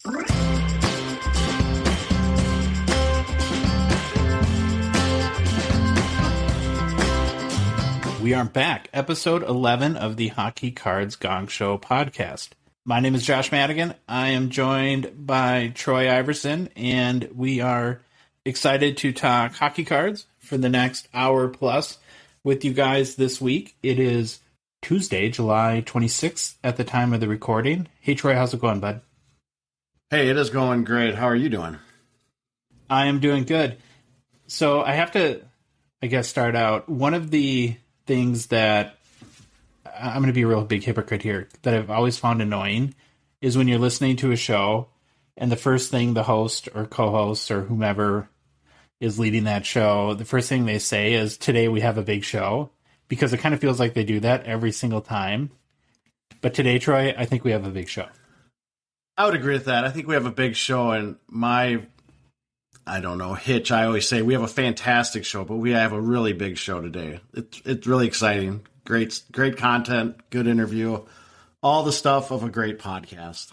We are back, episode 11 of the Hockey Cards Gongshow podcast. My name is Josh Madigan. I am joined by Troy Iverson, and we are excited to talk hockey cards for the next hour plus with you guys this week. It is Tuesday, July 26th at the time of the recording. Hey, Troy, how's it going, bud? Hey, it is going great. How are you doing? I am doing good. So I have to, start out. One of the things that I'm going to be a real big hypocrite here that I've always found annoying is when you're listening to a show and the first thing the host or co-host or whomever is leading that show, the first thing they say is, today we have a big show, because it kind of feels like they do that every single time. But today, Troy, I think we have a big show. I would agree with that. I think we have a big show, and hitch, I always say we have a fantastic show, but we have a really big show today. It's really exciting. Great content, good interview, all the stuff of a great podcast.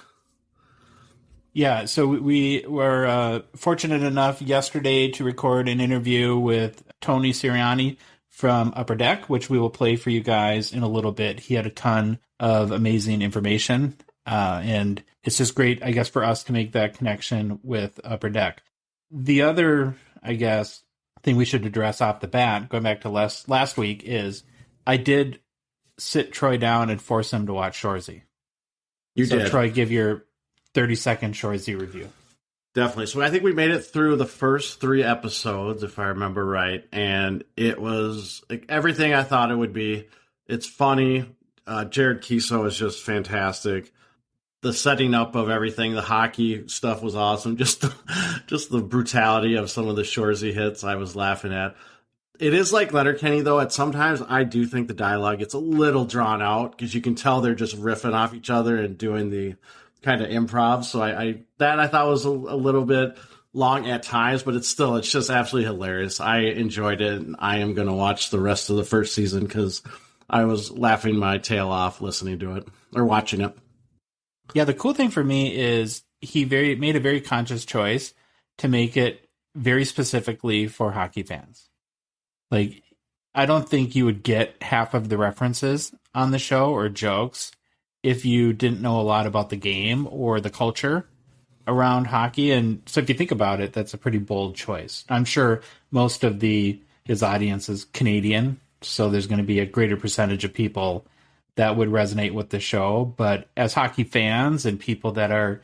Yeah, so we were fortunate enough yesterday to record an interview with Tony Sirianni from Upper Deck, which we will play for you guys in a little bit. He had a ton of amazing information, and it's just great, I guess, for us to make that connection with Upper Deck. The other, thing we should address off the bat, going back to last week, is I did sit Troy down and force him to watch Shoresy. You did. Troy, give your 30-second Shoresy review. Definitely. So I think we made it through the first 3 episodes, if I remember right, and it was everything I thought it would be. It's funny. Jared Kiso is just fantastic. The setting up of everything, the hockey stuff was awesome. Just the brutality of some of the Shoresy hits I was laughing at. It is like Letterkenny, though. At sometimes I do think the dialogue gets a little drawn out because you can tell they're just riffing off each other and doing the kind of improv. So I thought was a little bit long at times, but it's just absolutely hilarious. I enjoyed it, and I am going to watch the rest of the first season because I was laughing my tail off listening to it or watching it. Yeah, the cool thing for me is he made a very conscious choice to make it very specifically for hockey fans. Like, I don't think you would get half of the references on the show or jokes if you didn't know a lot about the game or the culture around hockey. And so if you think about it, that's a pretty bold choice. I'm sure most of his audience is Canadian, so there's going to be a greater percentage of people that would resonate with the show. But as hockey fans and people that are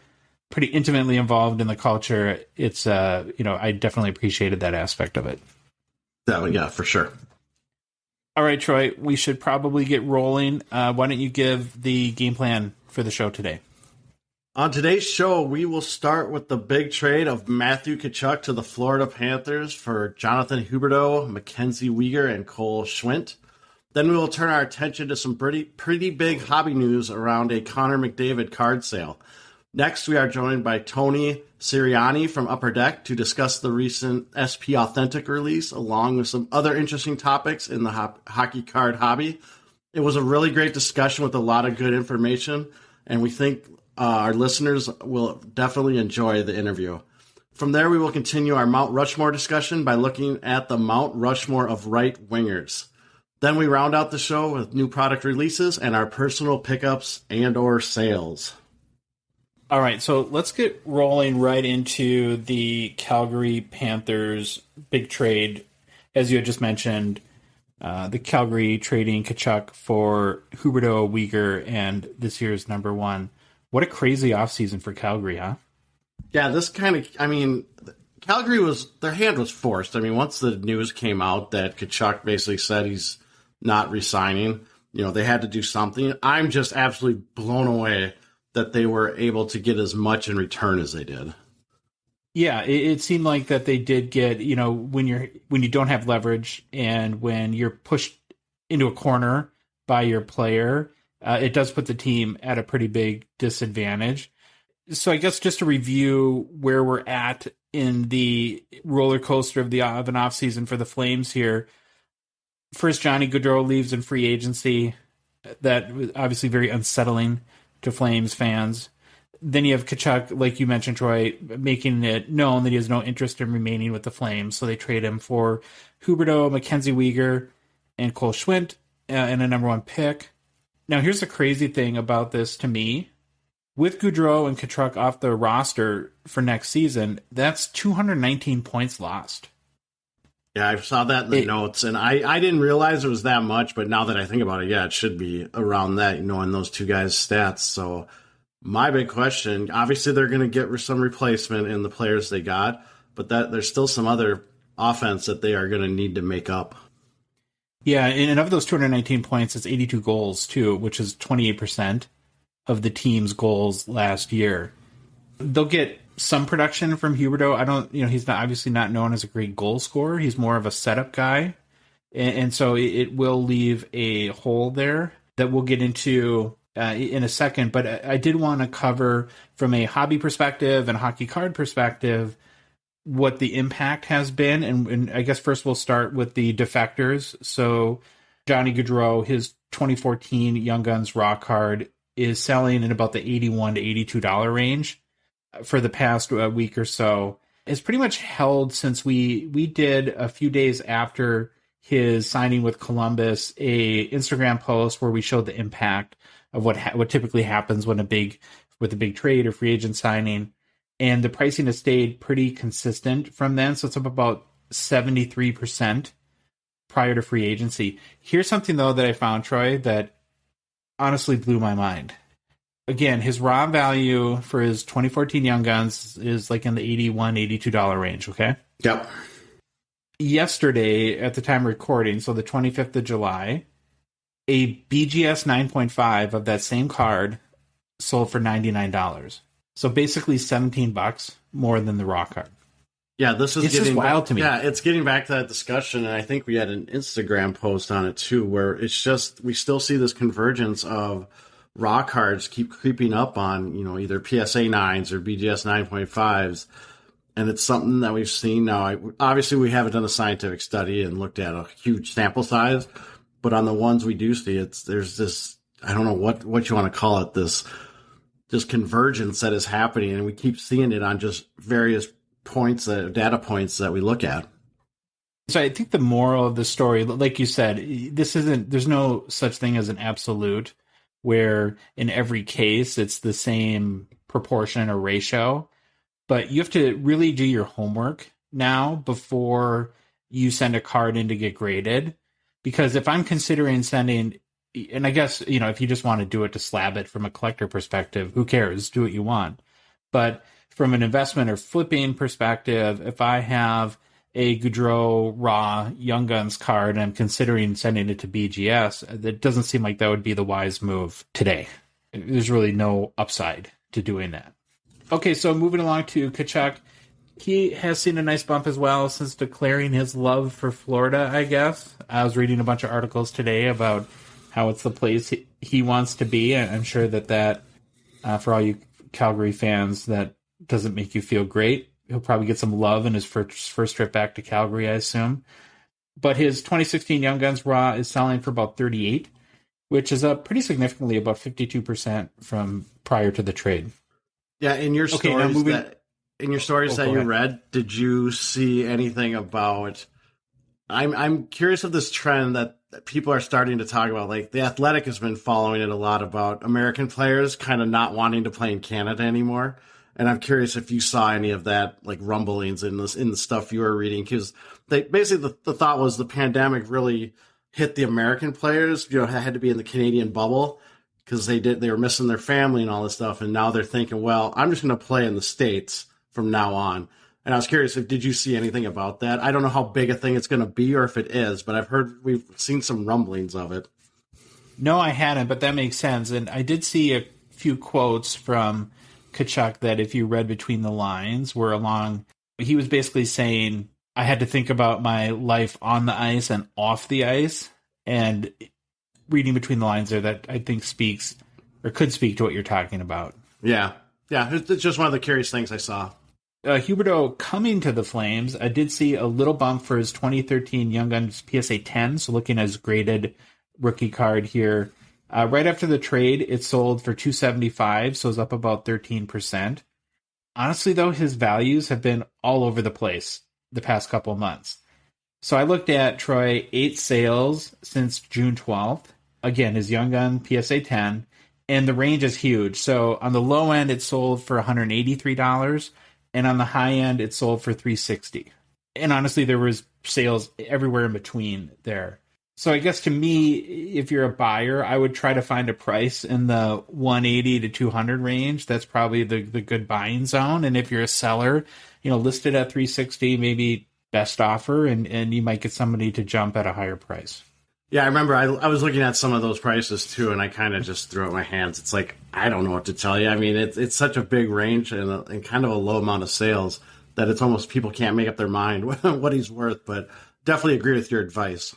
pretty intimately involved in the culture, it's, I definitely appreciated that aspect of it. Yeah, for sure. All right, Troy, we should probably get rolling. Why don't you give the game plan for the show today? On today's show, we will start with the big trade of Matthew Tkachuk to the Florida Panthers for Jonathan Huberdeau, MacKenzie Weegar, and Cole Schwindt. Then we will turn our attention to some pretty big hobby news around a Connor McDavid card sale. Next, we are joined by Tony Sirianni from Upper Deck to discuss the recent SP Authentic release, along with some other interesting topics in the hockey card hobby. It was a really great discussion with a lot of good information, and we think our listeners will definitely enjoy the interview. From there, we will continue our Mt Rushmore discussion by looking at the Mt Rushmore of right wingers. Then we round out the show with new product releases and our personal pickups and or sales. All right, so let's get rolling right into the Calgary Panthers big trade. As you had just mentioned, the Calgary trading Tkachuk for Huberdeau, Weegar, and this year's number 1. What a crazy offseason for Calgary, huh? Yeah, Calgary their hand was forced. Once the news came out that Tkachuk basically said he's not resigning, they had to do something. I'm just absolutely blown away that they were able to get as much in return as they did. Yeah, it seemed like that they did get, when you don't have leverage and when you're pushed into a corner by your player, it does put the team at a pretty big disadvantage. So I guess just to review where we're at in the roller coaster of an offseason for the Flames here. First, Johnny Gaudreau leaves in free agency. That was obviously very unsettling to Flames fans. then you have Tkachuk, like you mentioned, Troy, making it known that he has no interest in remaining with the Flames. So they trade him for Huberdeau, MacKenzie, Weegar, and Cole Schwindt, and a number 1 pick. Now, here's the crazy thing about this to me. With Gaudreau and Tkachuk off the roster for next season, that's 219 points lost. Yeah, I saw that in the notes, and I didn't realize it was that much, but now that I think about it, yeah, it should be around that, in those two guys' stats. So my big question, obviously they're going to get some replacement in the players they got, but there's still some other offense that they are going to need to make up. Yeah, and of those 219 points, it's 82 goals, too, which is 28% of the team's goals last year. They'll get some production from Huberdeau. He's obviously not known as a great goal scorer. He's more of a setup guy. And so it will leave a hole there that we'll get into in a second. But I did want to cover from a hobby perspective and hockey card perspective what the impact has been. And I guess first we'll start with the defectors. So Johnny Gaudreau, his 2014 Young Guns Raw card is selling in about the $81 to $82 range for the past week or so. It's pretty much held since we did a few days after his signing with Columbus a Instagram post where we showed the impact of what typically happens with a big trade or free agent signing, and the pricing has stayed pretty consistent from then. So it's up about 73% prior to free agency. Here's something though that I found, Troy, that honestly blew my mind. Again, his raw value for his 2014 Young Guns is like in the $81, $82 range, okay? Yep. Yesterday, at the time of recording, so the 25th of July, a BGS 9.5 of that same card sold for $99. So basically $17 more than the raw card. Yeah, it's just wild to me. Yeah, it's getting back to that discussion, and I think we had an Instagram post on it too, where it's just we still see this convergence of raw cards keep creeping up on either PSA 9s or BGS 9.5s, and it's something that we've seen now. Obviously, we haven't done a scientific study and looked at a huge sample size, but on the ones we do see, there's this, I don't know what you want to call it, this convergence that is happening, and we keep seeing it on just various data points that we look at. So I think the moral of the story, like you said, there's no such thing as an absolute where in every case it's the same proportion or ratio, but you have to really do your homework now before you send a card in to get graded. Because if I'm considering sending, and I guess, if you just want to do it to slab it from a collector perspective, who cares? Do what you want. But from an investment or flipping perspective, if I have a Gaudreau Raw Young Guns card and I'm considering sending it to BGS, it doesn't seem like that would be the wise move today. There's really no upside to doing that. Okay, so moving along to Tkachuk. He has seen a nice bump as well since declaring his love for Florida, I guess. I was reading a bunch of articles today about how it's the place he wants to be. And I'm sure that for all you Calgary fans, that doesn't make you feel great. He'll probably get some love in his first trip back to Calgary, I assume. But his 2016 Young Guns Raw is selling for about $38, which is up pretty significantly, about 52% from prior to the trade. Yeah, in your stories that you read, did you see anything about? I'm curious of this trend that people are starting to talk about. Like, The Athletic has been following it a lot about American players kind of not wanting to play in Canada anymore. And I'm curious if you saw any of that, like rumblings in the stuff you were reading, because the thought was the pandemic really hit the American players. Had to be in the Canadian bubble because they were missing their family and all this stuff, and now they're thinking, well, I'm just going to play in the States from now on. And I was curious did you see anything about that? I don't know how big a thing it's going to be or if it is, but we've seen some rumblings of it. No, I hadn't, but that makes sense. And I did see a few quotes from Tkachuk that, if you read between the lines, he was basically saying, I had to think about my life on the ice and off the ice. And reading between the lines there, that I think speaks or could speak to what you're talking about. Yeah. It's just one of the curious things I saw. Huberdeau coming to the Flames, I did see a little bump for his 2013 Young Guns PSA 10. So looking at his graded rookie card here, Right after the trade, it sold for $275, so it's up about 13%. Honestly, though, his values have been all over the place the past couple of months. So I looked at Troy, 8 sales since June 12th. Again, his Young Gun PSA 10, and the range is huge. So on the low end, it sold for $183, and on the high end, it sold for $360. And honestly, there was sales everywhere in between there. So I guess to me, if you're a buyer, I would try to find a price in the 180 to 200 range. That's probably the good buying zone. And if you're a seller, listed at 360, maybe best offer, and you might get somebody to jump at a higher price. Yeah, I remember I was looking at some of those prices too, and I kind of just threw up my hands. It's like, I don't know what to tell you. I mean, it's such a big range and kind of a low amount of sales that it's almost people can't make up their mind what he's worth, but definitely agree with your advice.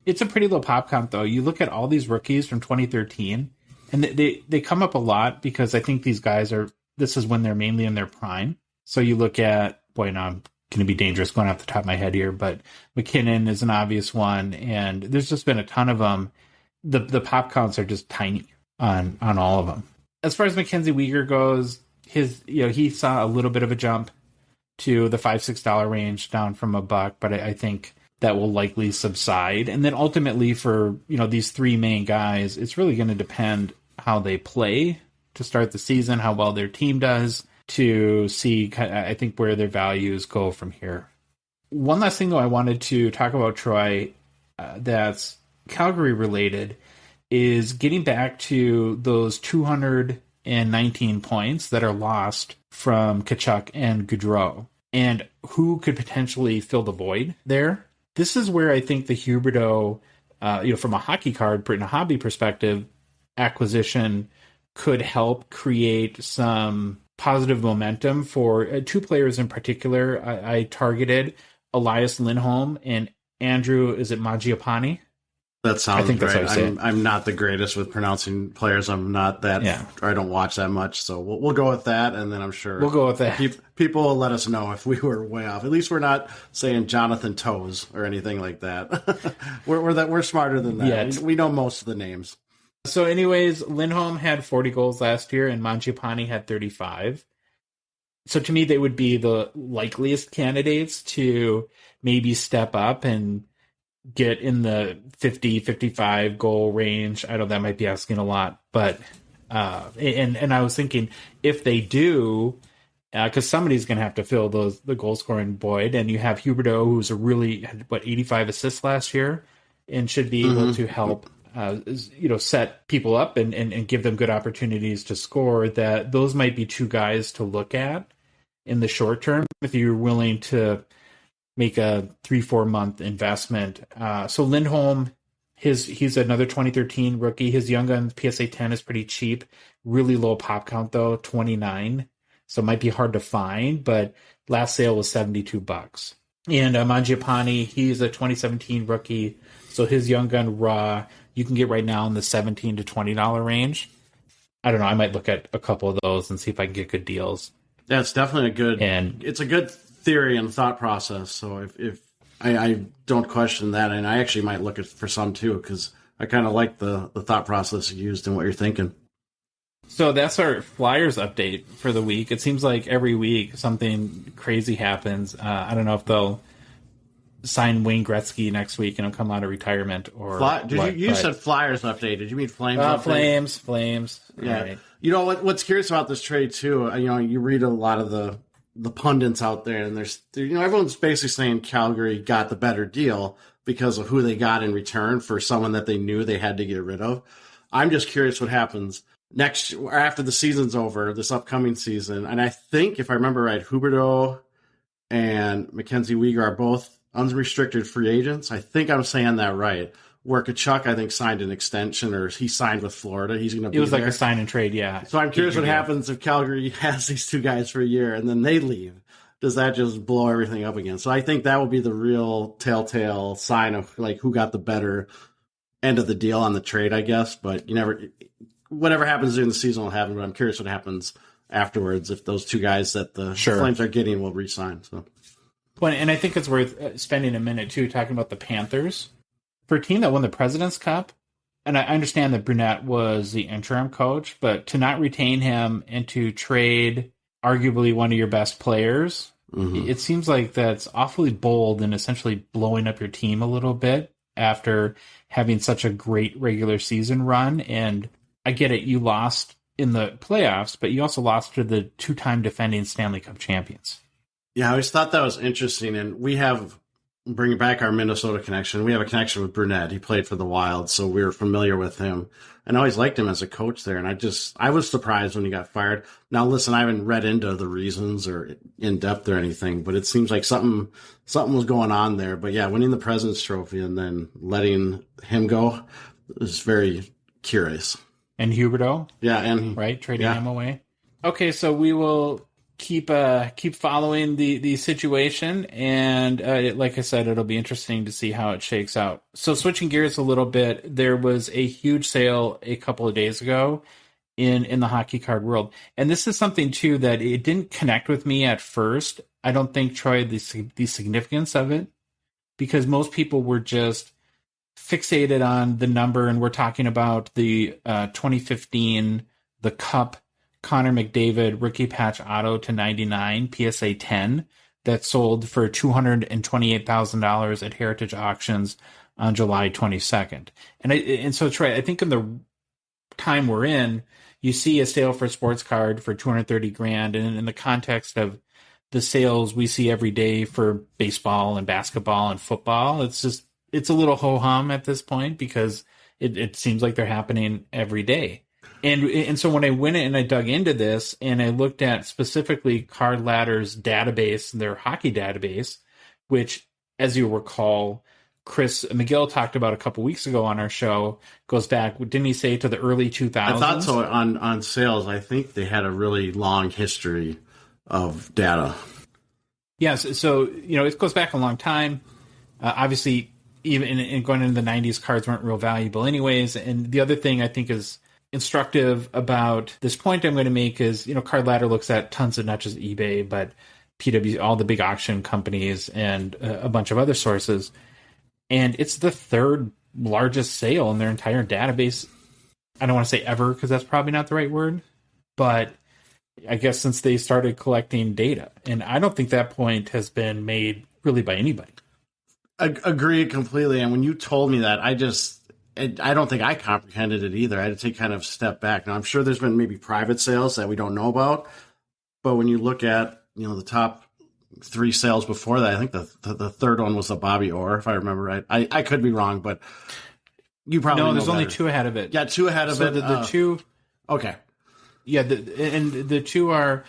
It's a pretty low pop count, though. You look at all these rookies from 2013, and they come up a lot because I think these guys this is when they're mainly in their prime. So you look at, now I'm going to be dangerous going off the top of my head here, but McKinnon is an obvious one, and there's just been a ton of them. The pop counts are just tiny on all of them. As far as MacKenzie Weegar goes, he saw a little bit of a jump to the $5-6 range down from $1, but I think that will likely subside. And then ultimately for, these three main guys, it's really going to depend how they play to start the season, how well their team does, to see, I think, where their values go from here. One last thing, though, I wanted to talk about, Troy, that's Calgary related, is getting back to those 219 points that are lost from Tkachuk and Gaudreau, and who could potentially fill the void there. This is where I think the Huberdeau, from a hockey card and a hobby perspective, acquisition could help create some positive momentum for two players in particular. I targeted Elias Lindholm and Andrew, is it Mangiapane? That sounds I think right. That's how you say I'm not the greatest with pronouncing players. I'm not that, or I don't watch that much. So we'll go with that, and then I'm sure we'll go with that. People will let us know if we were way off. At least we're not saying Jonathan Toes or anything like that. we're smarter than that. We know most of the names. So, anyways, Lindholm had 40 goals last year, and Mangiapane had 35. So, to me, they would be the likeliest candidates to maybe step up and get in the 50, 55 goal range. I know that might be asking a lot, but and I was thinking if they do, because somebody's going to have to fill the goal scoring void, and you have Huberdeau, who's had 85 assists last year, and should be able to help set people up and give them good opportunities to score. That those might be two guys to look at in the short term if you're willing to make a 3-4 month investment. So Lindholm, he's another 2013 rookie. His Young Gun PSA 10 is pretty cheap. Really low pop count though, 29. So it might be hard to find, but last sale was $72. And Mangiapane, he's a 2017 rookie. So his Young Gun raw, you can get right now in the $17 to $20 range. I don't know. I might look at a couple of those and see if I can get good deals. Yeah, it's definitely it's a good theory and thought process. So if I don't question that, and I actually might look for some too, because I kind of like the thought process you used and what you're thinking. So that's our Flyers update for the week. It seems like every week something crazy happens. I don't know if they'll sign Wayne Gretzky next week and he'll come out of retirement or you said Flyers update. Did you mean Flames update? Flames. Yeah. Right. You know what's curious about this trade too, you read a lot of the pundits out there, and there's everyone's basically saying Calgary got the better deal because of who they got in return for someone that they knew they had to get rid of. I'm just curious what happens next or after the season's over, this upcoming season. And I think, if I remember right, Huberdeau and MacKenzie Weegar are both unrestricted free agents. I think I'm saying that right. Where Tkachuk, I think, signed an extension, or he signed with Florida. He's going to be there. It was like a sign and trade, yeah. So I'm curious what happens if Calgary has these two guys for a year and then they leave. Does that just blow everything up again? So I think that will be the real telltale sign of who got the better end of the deal on the trade, I guess. But whatever happens during the season will happen. But I'm curious what happens afterwards if those two guys that the Flames are getting will re-sign. So. And I think it's worth spending a minute too talking about the Panthers. For a team that won the President's Cup, and I understand that Brunette was the interim coach, but to not retain him and to trade arguably one of your best players, it seems like that's awfully bold and essentially blowing up your team a little bit after having such a great regular season run. And I get it, you lost in the playoffs, but you also lost to the two-time defending Stanley Cup champions. Yeah, I always thought that was interesting, and we have, bringing back our Minnesota connection, we have a connection with Brunette. He played for the Wild, so we were familiar with him. And I always liked him as a coach there, and I was surprised when he got fired. Now, listen, I haven't read into the reasons or in depth or anything, but it seems like something was going on there. But yeah, winning the President's Trophy and then letting him go is very curious. And Huberdeau? Yeah, and right, trading him away. Okay, so we will keep following the situation, and like I said, it'll be interesting to see how it shakes out. So switching gears a little bit, there was a huge sale a couple of days ago in the hockey card world, and this is something too that it didn't connect with me at first. I don't think, Troy, the significance of it, because most people were just fixated on the number, and we're talking about the 2015 the Cup Connor McDavid rookie patch auto to 99 PSA 10 that sold for $228,000 at Heritage Auctions on July 22nd. And so Troy, I think in the time we're in, you see a sale for a sports card for $230,000, and in the context of the sales we see every day for baseball and basketball and football, it's a little ho-hum at this point because it seems like they're happening every day. And so when I went in and I dug into this and I looked at specifically Card Ladder's database, their hockey database, which, as you recall, Chris McGill talked about a couple weeks ago on our show, goes back, didn't he say, to the early 2000s? I thought so. On sales, I think they had a really long history of data. Yes, so it goes back a long time. Obviously, even in going into the 90s, cards weren't real valuable anyways. And the other thing I think is instructive about this point I'm going to make is, Card Ladder looks at tons of, not just eBay, but PW, all the big auction companies and a bunch of other sources. And it's the third largest sale in their entire database. I don't want to say ever, because that's probably not the right word, but I guess since they started collecting data. And I don't think that point has been made really by anybody. Agree completely. And when you told me that, I don't think I comprehended it either. I had to take kind of a step back. Now, I'm sure there's been maybe private sales that we don't know about, but when you look at, the top three sales before that, I think the third one was a Bobby Orr, if I remember right. I could be wrong, but you probably know. No, there's only two ahead of it. Yeah, two ahead of it. The two. Okay. Yeah, the two are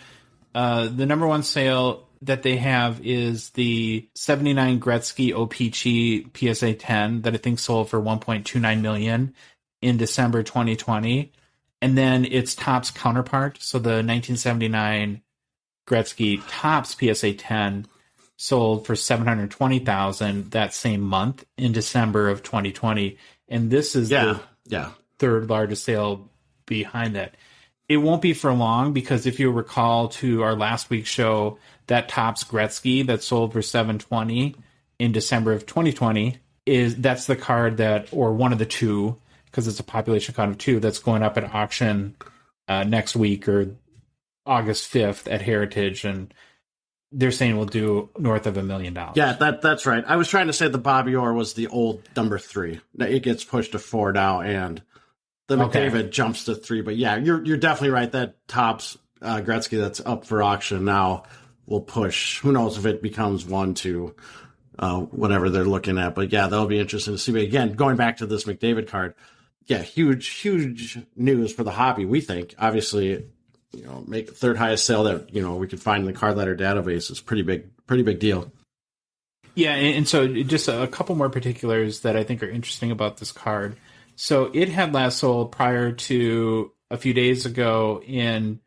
the number one sale that they have is the 79 Gretzky O-Pee-Chee PSA 10 that I think sold for $1.29 million in December 2020. And then its Topps counterpart, so the 1979 Gretzky Topps PSA 10 sold for $720,000 that same month in December of 2020. And this is the third largest sale behind that. It won't be for long, because if you recall to our last week's show, that Topps Gretzky that sold for $720 in December of 2020 that's the card that, or one of the two, because it's a population count of two, that's going up at auction next week or August 5th at Heritage, and they're saying we'll do north of $1 million. Yeah, that's right. I was trying to say the Bobby Orr was the old number 3. It gets pushed to 4 now, and the McDavid jumps to 3. But yeah, you're definitely right. That Topps Gretzky that's up for auction now will push. Who knows if it becomes 1, 2, whatever they're looking at. But yeah, that'll be interesting to see. But again, going back to this McDavid card, yeah, huge news for the hobby. We think, obviously, make third highest sale that we could find in the Card Ladder database is pretty big deal. Yeah, and so just a couple more particulars that I think are interesting about this card. So it had last sold prior to a few days ago in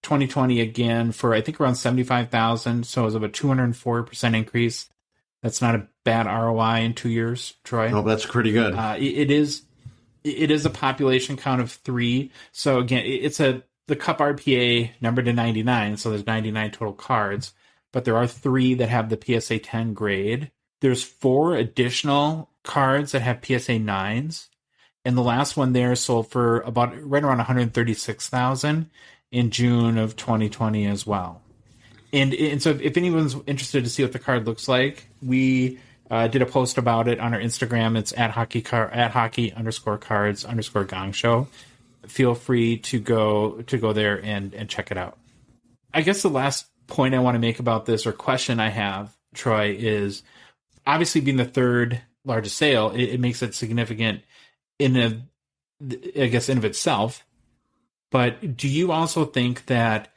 2020 again for I think around $75,000. So it was about 204% increase. That's not a bad ROI in 2 years, Troy. No, that's pretty good. It is a population count of 3. So again, it's the Cup RPA numbered to 99. So there's 99 total cards, but there are 3 that have the PSA 10 grade. There's 4 additional cards that have PSA 9s. And the last one there sold for about right around 136,000 in June of 2020 as well. And so if anyone's interested to see what the card looks like, we did a post about it on our Instagram. It's at hockey_cards_gongshow. Feel free to go there and check it out. I guess the last point I want to make about this, or question I have, Troy, is obviously being the third largest sale, it makes it significant in of itself. But do you also think that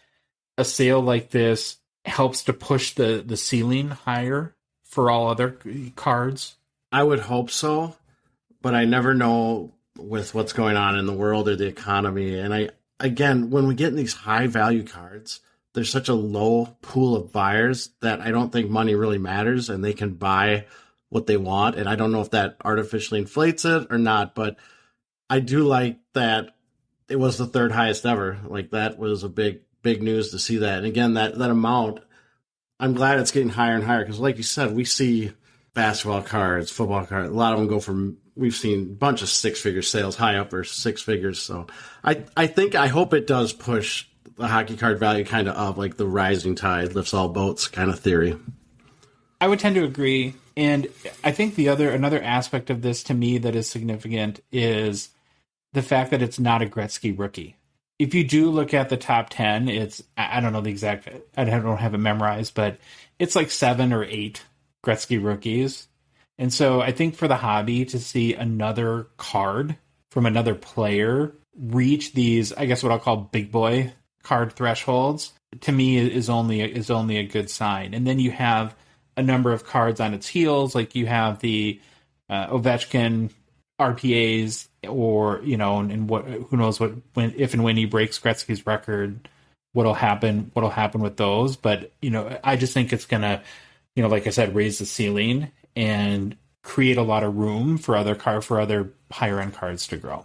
a sale like this helps to push the ceiling higher for all other cards? I would hope so, but I never know with what's going on in the world or the economy. And again, when we get in these high value cards, there's such a low pool of buyers that I don't think money really matters, and they can buy what they want. And I don't know if that artificially inflates it or not, but I do like that it was the third highest ever. Like, that was a big news to see that. And again, that amount, I'm glad it's getting higher and higher, because like you said, we see basketball cards, football cards, a lot of them go from, we've seen a bunch of six-figure sales, high upper six figures. So I hope it does push the hockey card value kind of up, like the rising tide lifts all boats kind of theory. I would tend to agree. And I think another aspect of this to me that is significant is the fact that it's not a Gretzky rookie. If you do look at the top 10, I don't know the exact, I don't have it memorized, but it's like 7 or 8 Gretzky rookies. And so I think for the hobby to see another card from another player reach these, I guess what I'll call big boy card thresholds, to me is only a good sign. And then you have a number of cards on its heels, like you have the Ovechkin RPAs, or and what, who knows what, if and when he breaks Gretzky's record, what'll happen with those. But I just think it's gonna, like I said, raise the ceiling and create a lot of room for other higher end cards to grow.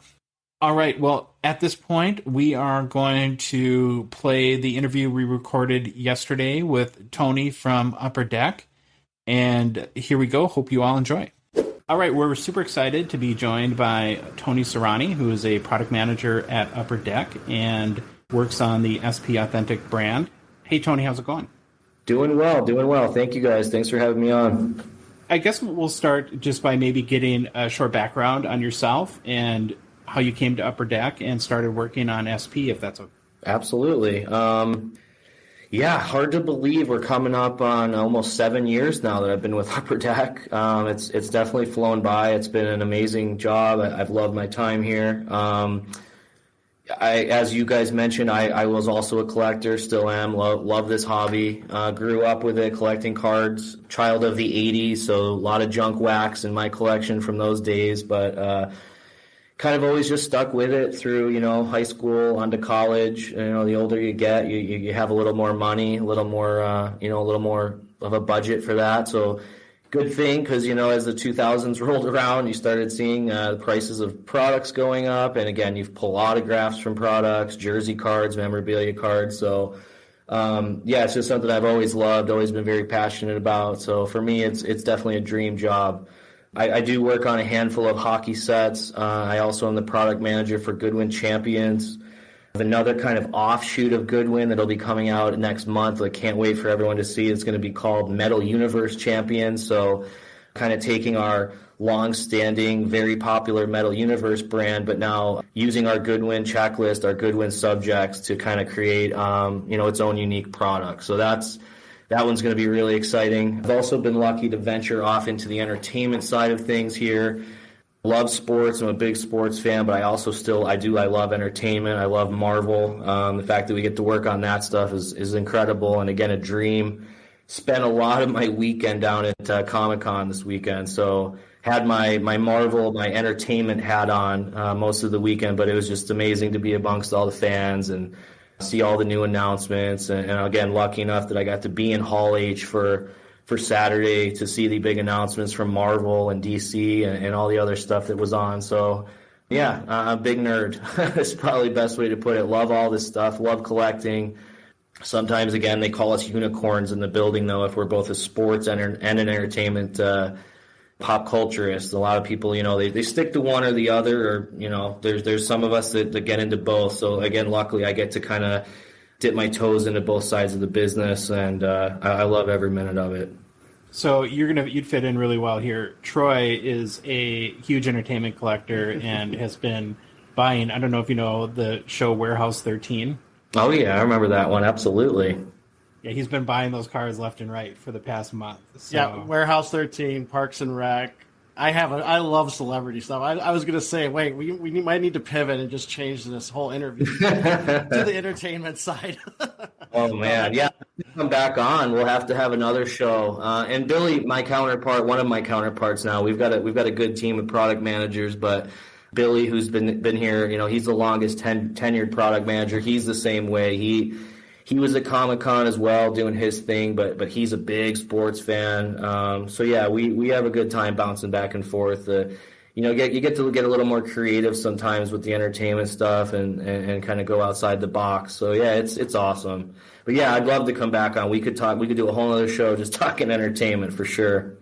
All right, well, at this point, we are going to play the interview we recorded yesterday with Tony from Upper Deck. And here we go. Hope you all enjoy. All right, we're super excited to be joined by Tony Sirianni, who is a product manager at Upper Deck and works on the SP Authentic brand. Hey, Tony, how's it going? Doing well. Thank you, guys. Thanks for having me on. I guess we'll start just by maybe getting a short background on yourself and how you came to Upper Deck and started working on SP, if that's okay. Absolutely. Hard to believe we're coming up on almost 7 years now that I've been with Upper Deck. It's definitely flown by. It's been an amazing job. I've loved my time here. As you guys mentioned, I was also a collector, still am, love this hobby. Grew up with it, collecting cards, child of the 80s, so a lot of junk wax in my collection from those days, but kind of always just stuck with it through, high school, onto college. The older you get, you have a little more money, a little more of a budget for that. So good thing, because, as the 2000s rolled around, you started seeing the prices of products going up. And again, you pull autographs from products, jersey cards, memorabilia cards. So, it's just something I've always loved, always been very passionate about. So for me, it's definitely a dream job. I do work on a handful of hockey sets. I also am the product manager for Goodwin Champions. I have another kind of offshoot of Goodwin that'll be coming out next month. I can't wait for everyone to see. It's going to be called Metal Universe Champions. So kind of taking our long-standing, very popular Metal Universe brand, but now using our Goodwin checklist, our Goodwin subjects to kind of create, its own unique product. So that one's going to be really exciting. I've also been lucky to venture off into the entertainment side of things here. Love sports. I'm a big sports fan, but I also I love entertainment. I love Marvel. The fact that we get to work on that stuff is incredible, and again, a dream. Spent a lot of my weekend down at Comic-Con this weekend, so had my Marvel, my entertainment hat on most of the weekend, but it was just amazing to be amongst all the fans and see all the new announcements, and again, lucky enough that I got to be in Hall H for Saturday to see the big announcements from Marvel and DC and all the other stuff that was on. So, I'm a big nerd. That's probably the best way to put it. Love all this stuff. Love collecting. Sometimes, again, they call us unicorns in the building, though, if we're both a sports and an entertainment pop culturists. A lot of people, they stick to one or the other, or, there's some of us that get into both. So again, luckily I get to kind of dip my toes into both sides of the business, and I love every minute of it. So you'd fit in really well here. Troy is a huge entertainment collector and has been buying, I don't know if you know the show Warehouse 13. Oh yeah, I remember that one, absolutely. Yeah, he's been buying those cards left and right for the past month. So. Yeah, Warehouse 13, Parks and Rec. I love celebrity stuff. I was going to say, wait, we might need to pivot and just change this whole interview to the entertainment side. Oh man, yeah. Come back on. We'll have to have another show. And Billy, one of my counterparts now. We've got a good team of product managers, but Billy, who's been here, he's the longest tenured product manager. He's the same way. He was at Comic-Con as well doing his thing, but he's a big sports fan. So yeah, we have a good time bouncing back and forth. You get to get a little more creative sometimes with the entertainment stuff and kind of go outside the box. So yeah, it's awesome. But yeah, I'd love to come back on. We could do a whole other show just talking entertainment for sure.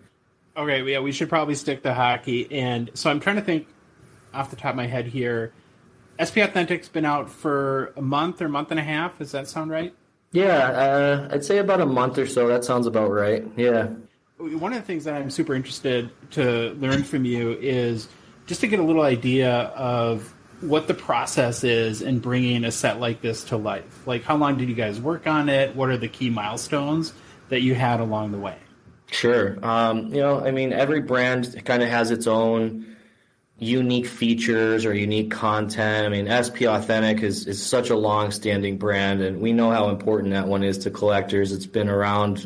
Okay, yeah, we should probably stick to hockey. And so I'm trying to think off the top of my head here. SP Authentic's been out for a month or month and a half. Does that sound right? Yeah, I'd say about a month or so. That sounds about right. Yeah. One of the things that I'm super interested to learn from you is just to get a little idea of what the process is in bringing a set like this to life. Like, how long did you guys work on it? What are the key milestones that you had along the way? Sure. Every brand kind of has its own unique features or unique content. I mean, SP Authentic is such a long-standing brand, and we know how important that one is to collectors. It's been around,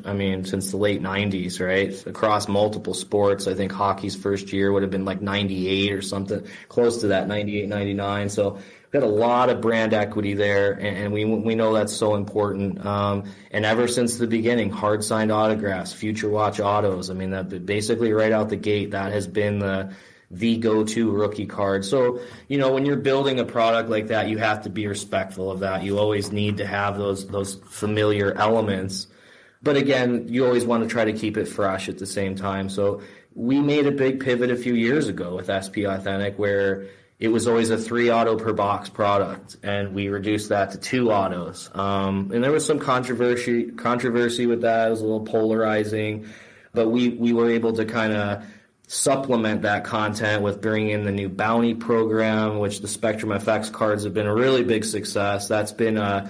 since the late 90s, right? Across multiple sports. I think hockey's first year would have been like 98 or something, close to that, 98, 99. So we've got a lot of brand equity there, and we know that's so important. And ever since the beginning, hard-signed autographs, Future Watch autos, that basically right out the gate, that has been the go-to rookie card. So, when you're building a product like that, you have to be respectful of that. You always need to have those familiar elements. But again, you always want to try to keep it fresh at the same time. So we made a big pivot a few years ago with SP Authentic where it was always a 3 auto per box product, and we reduced that to 2 autos. And there was some controversy with that. It was a little polarizing, but we were able to kind of supplement that content with bringing in the new bounty program, which the Spectrum FX cards have been a really big success. That's been a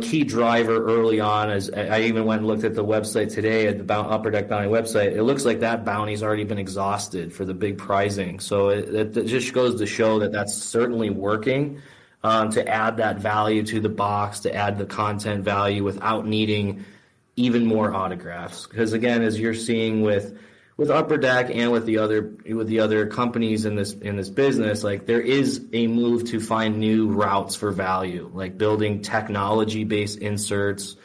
key driver early on. As I even went and looked at the website today, at the Upper Deck Bounty website, it looks like that bounty's already been exhausted for the big prizing. So it just goes to show that that's certainly working to add that value to the box, to add the content value without needing even more autographs. Because again, as you're seeing with Upper Deck and with the other companies in this business, like there is a move to find new routes for value, like building technology-based inserts,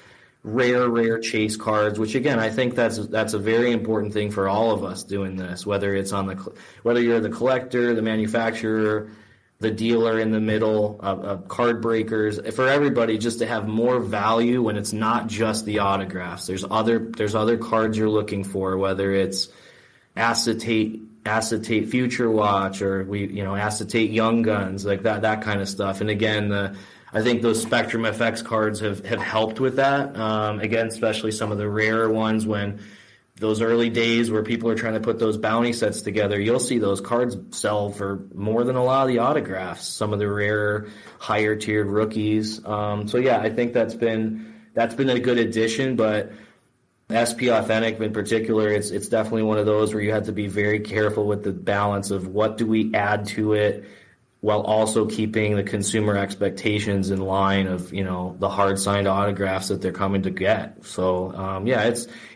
rare chase cards, which again I think that's a very important thing for all of us doing this, whether you're the collector, the manufacturer, the dealer in the middle, card breakers, for everybody, just to have more value when it's not just the autographs. There's other cards you're looking for, whether it's acetate Future Watch or acetate Young Guns, like that kind of stuff. And again, I think those Spectrum FX cards have helped with that. Again, especially some of the rarer ones, when those early days where people are trying to put those bounty sets together, you'll see those cards sell for more than a lot of the autographs, some of the rarer, higher tiered rookies. So yeah, I think that's been a good addition, but SP Authentic in particular, it's definitely one of those where you have to be very careful with the balance of what do we add to it while also keeping the consumer expectations in line of, the hard signed autographs that they're coming to get. So,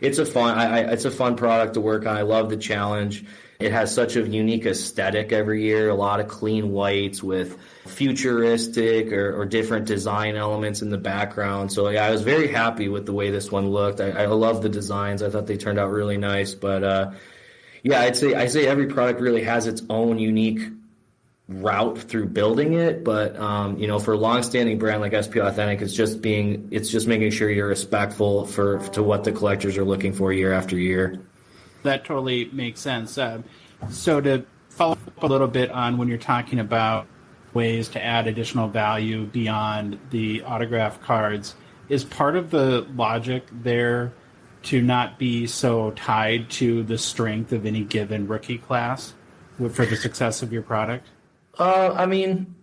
it's a fun product to work on. I love the challenge. It has such a unique aesthetic every year, a lot of clean whites with futuristic or different design elements in the background. So yeah, I was very happy with the way this one looked. I love the designs. I thought they turned out really nice, but, I'd say every product really has its own unique route through building it, but for a long-standing brand like SP Authentic, it's just making sure you're respectful to what the collectors are looking for year after year. that totally makes sense. So to follow up a little bit on when you're talking about ways to add additional value beyond the autograph cards, is part of the logic there to not be so tied to the strength of any given rookie class for the success of your product? I mean,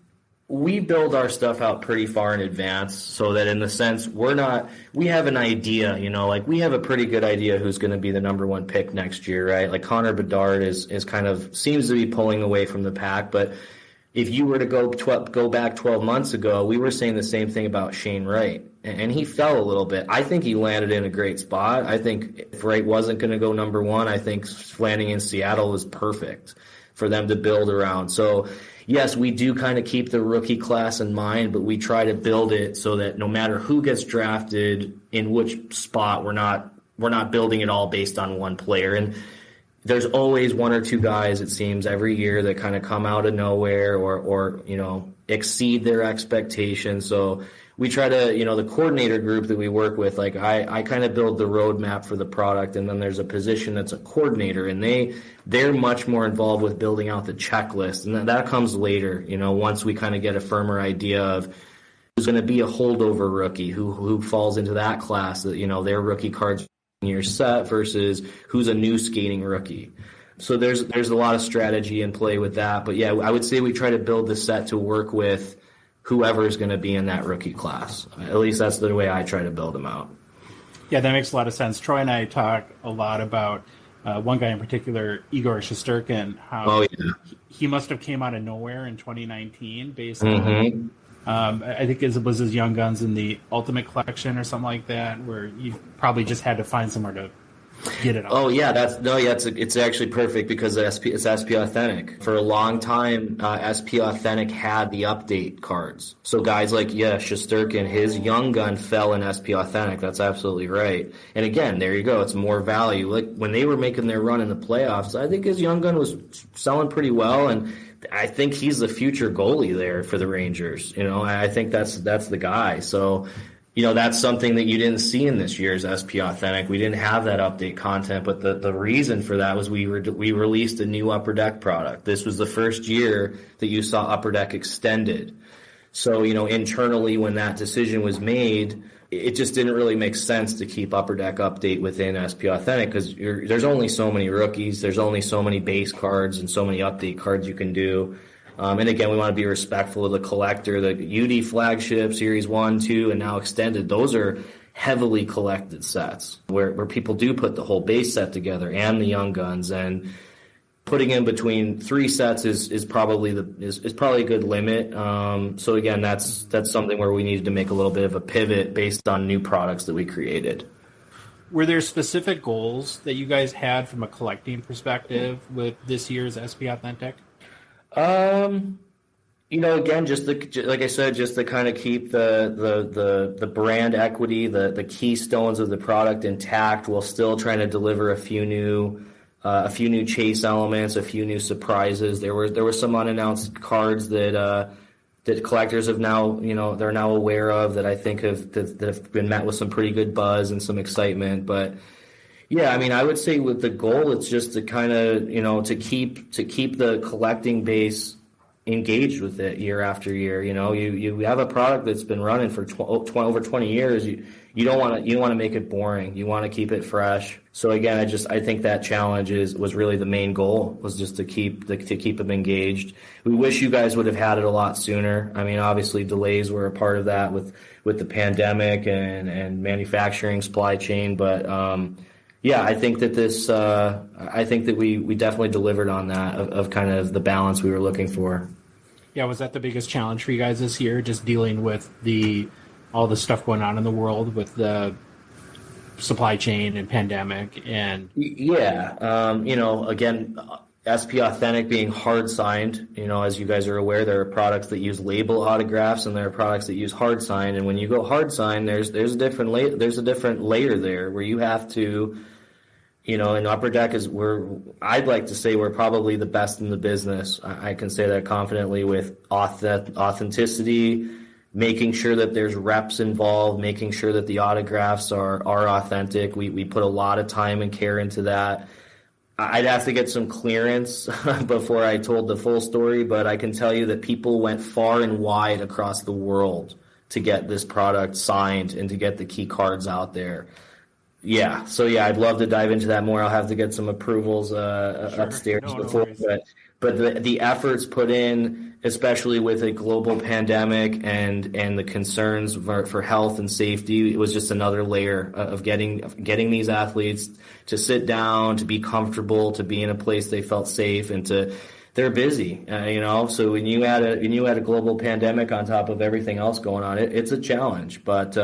we build our stuff out pretty far in advance so that in the sense we have an idea, like we have a pretty good idea who's going to be the number one pick next year, right? Like Connor Bedard is kind of seems to be pulling away from the pack, but if you were to go back 12 months ago, we were saying the same thing about Shane Wright, and he fell a little bit. I think he landed in a great spot. I think if Wright wasn't going to go number one, I think landing in Seattle was perfect for them to build around. So yes, we do kind of keep the rookie class in mind, but we try to build it so that no matter who gets drafted in which spot, we're not building it all based on one player. And there's always one or two guys, it seems, every year that kind of come out of nowhere or exceed their expectations. So we try to, the coordinator group that we work with, like I kind of build the roadmap for the product, and then there's a position that's a coordinator, and they're much more involved with building out the checklist, and that comes later, once we kind of get a firmer idea of who's going to be a holdover rookie, who falls into that class, that, their rookie cards year set versus who's a new skating rookie. So there's a lot of strategy in play with that. But yeah, I would say we try to build the set to work with whoever is going to be in that rookie class. At least that's the way I try to build them out. Yeah, that makes a lot of sense. Troy and I talk a lot about one guy in particular, Igor Shesterkin, how he must have came out of nowhere in 2019 based on I think it was his Young Guns in the Ultimate Collection or something like that, where you probably just had to find somewhere to get it. It's actually perfect because it's SP Authentic. For a long time, SP Authentic had the update cards. So guys like Shesterkin, his Young Gun fell in SP Authentic. That's absolutely right. And again, there you go. It's more value. Like when they were making their run in the playoffs, I think his Young Gun was selling pretty well, and I think he's the future goalie there for the Rangers. I think that's the guy. So, that's something that you didn't see in this year's SP Authentic. We didn't have that update content, but the reason for that was we released a new Upper Deck product. This was the first year that you saw Upper Deck extended. So, internally when that decision was made, it just didn't really make sense to keep Upper Deck Update within SP Authentic because there's only so many rookies, there's only so many base cards and so many update cards you can do. And again, we want to be respectful of the collector. The UD Flagship, Series 1, 2, and now Extended, those are heavily collected sets where people do put the whole base set together and the Young Guns, and putting in between three sets is probably a good limit. So again, that's something where we needed to make a little bit of a pivot based on new products that we created. Were there specific goals that you guys had from a collecting perspective with this year's SP Authentic? Again, like I said, just to kind of keep the brand equity, the keystones of the product intact, while still trying to deliver a few new chase elements, a few new surprises. There were some unannounced cards that collectors have now, they're now aware of, that I think that have been met with some pretty good buzz and some excitement. But yeah, I mean, I would say with the goal, it's just to kind of, to keep the collecting base engaged with it year after year. You have a product that's been running for over 20 years. You don't want to make it boring. You want to keep it fresh. So again, I think that challenge was really the main goal, was just to keep them engaged. We wish you guys would have had it a lot sooner. I mean, obviously delays were a part of that with the pandemic and manufacturing supply chain, but yeah, I think that we definitely delivered on that of kind of the balance we were looking for. Yeah, was that the biggest challenge for you guys this year, just dealing with all the stuff going on in the world with the supply chain and pandemic? And yeah, again, SP Authentic being hard signed, as you guys are aware, there are products that use label autographs and there are products that use hard sign. And when you go hard sign, there's a different layer there where you have to, in Upper Deck I'd like to say we're probably the best in the business. I can say that confidently, with authenticity, making sure that there's reps involved, making sure that the autographs are authentic. We put a lot of time and care into that. I'd have to get some clearance before I told the full story, but I can tell you that people went far and wide across the world to get this product signed and to get the key cards out there. Yeah, so yeah, I'd love to dive into that more. I'll have to get some approvals upstairs before, but the efforts put in, especially with a global pandemic and the concerns for health and safety, it was just another layer of getting these athletes to sit down, to be comfortable, to be in a place they felt safe, and they're busy, So when you add a global pandemic on top of everything else going on, it's a challenge, but.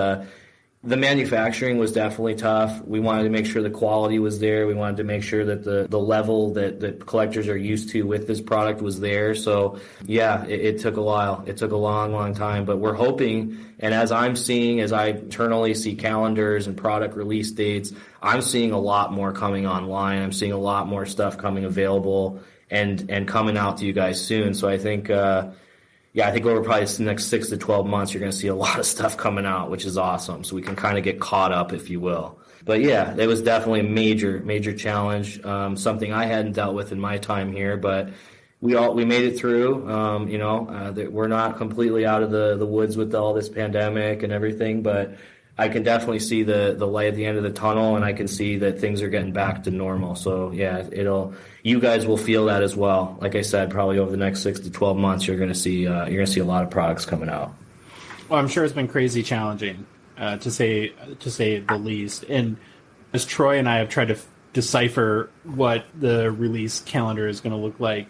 The manufacturing was definitely tough. We wanted to make sure the quality was there. We wanted to make sure that the level that collectors are used to with this product was there. So, yeah, it took a while. It took a long, long time. But we're hoping, and as I internally see calendars and product release dates, I'm seeing a lot more coming online. I'm seeing a lot more stuff coming available and coming out to you guys soon. So I think... I think over probably the next 6 to 12 months, you're going to see a lot of stuff coming out, which is awesome. So we can kind of get caught up, if you will. But yeah, it was definitely a major, major challenge. Something I hadn't dealt with in my time here, but we made it through. We're not completely out of the woods with all this pandemic and everything, but I can definitely see the light at the end of the tunnel, and I can see that things are getting back to normal. So yeah, you guys will feel that as well. Like I said, probably over the next 6 to 12 months, you're going to see a lot of products coming out. Well, I'm sure it's been crazy challenging, to say the least. And as Troy and I have tried to decipher what the release calendar is going to look like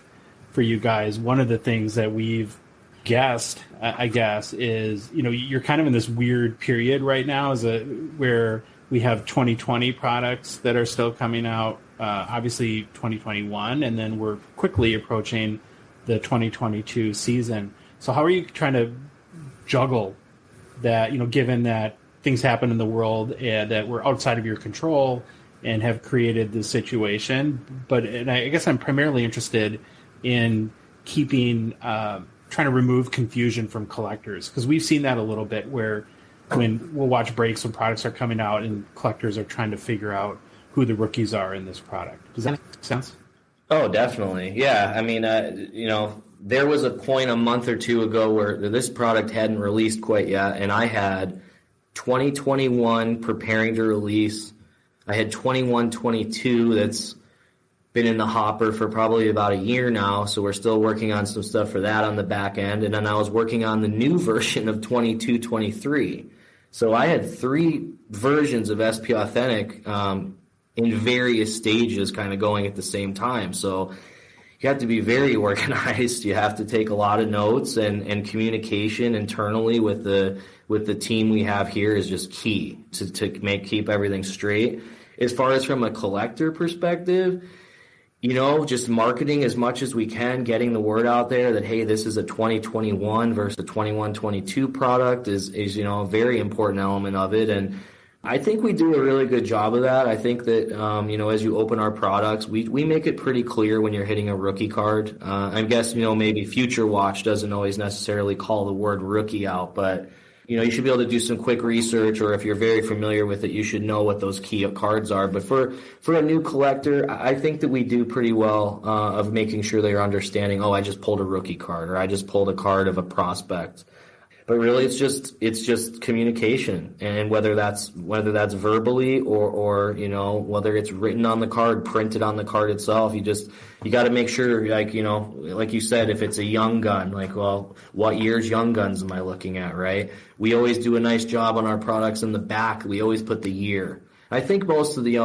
for you guys, one of the things that we've guessed, I guess, is you're kind of in this weird period right now, where we have 2020 products that are still coming out, obviously 2021, and then we're quickly approaching the 2022 season. So how are you trying to juggle that, given that things happen in the world that were outside of your control and have created this situation? And I guess I'm primarily interested in keeping... trying to remove confusion from collectors, because we've seen that a little bit when we'll watch breaks when products are coming out and collectors are trying to figure out who the rookies are in this product. Does that make sense? Oh, definitely. Yeah. I mean, there was a point a month or two ago where this product hadn't released quite yet, and I had 2021 preparing to release. I had 21-22 that's been in the hopper for probably about a year now, so we're still working on some stuff for that on the back end. And then I was working on the new version of 22-23. So I had 3 versions of SP Authentic in various stages kind of going at the same time. So you have to be very organized. You have to take a lot of notes, and communication internally with the team we have here is just key to keep everything straight. As far as from a collector perspective, just marketing as much as we can, getting the word out there that, hey, this is a 2021 versus a 21-22 product is a very important element of it. And I think we do a really good job of that. I think that, as you open our products, we make it pretty clear when you're hitting a rookie card. I guess, maybe Future Watch doesn't always necessarily call the word rookie out, but you should be able to do some quick research, or if you're very familiar with it, you should know what those key cards are. But for a new collector, I think that we do pretty well of making sure they're understanding, I just pulled a rookie card, or I just pulled a card of a prospect. But really, it's just communication, and whether that's verbally or whether it's written on the card, printed on the card itself, you got to make sure, like you said, if it's a young gun, what year's young guns am I looking at, right? We always do a nice job on our products in the back. We always put the year. I think most of the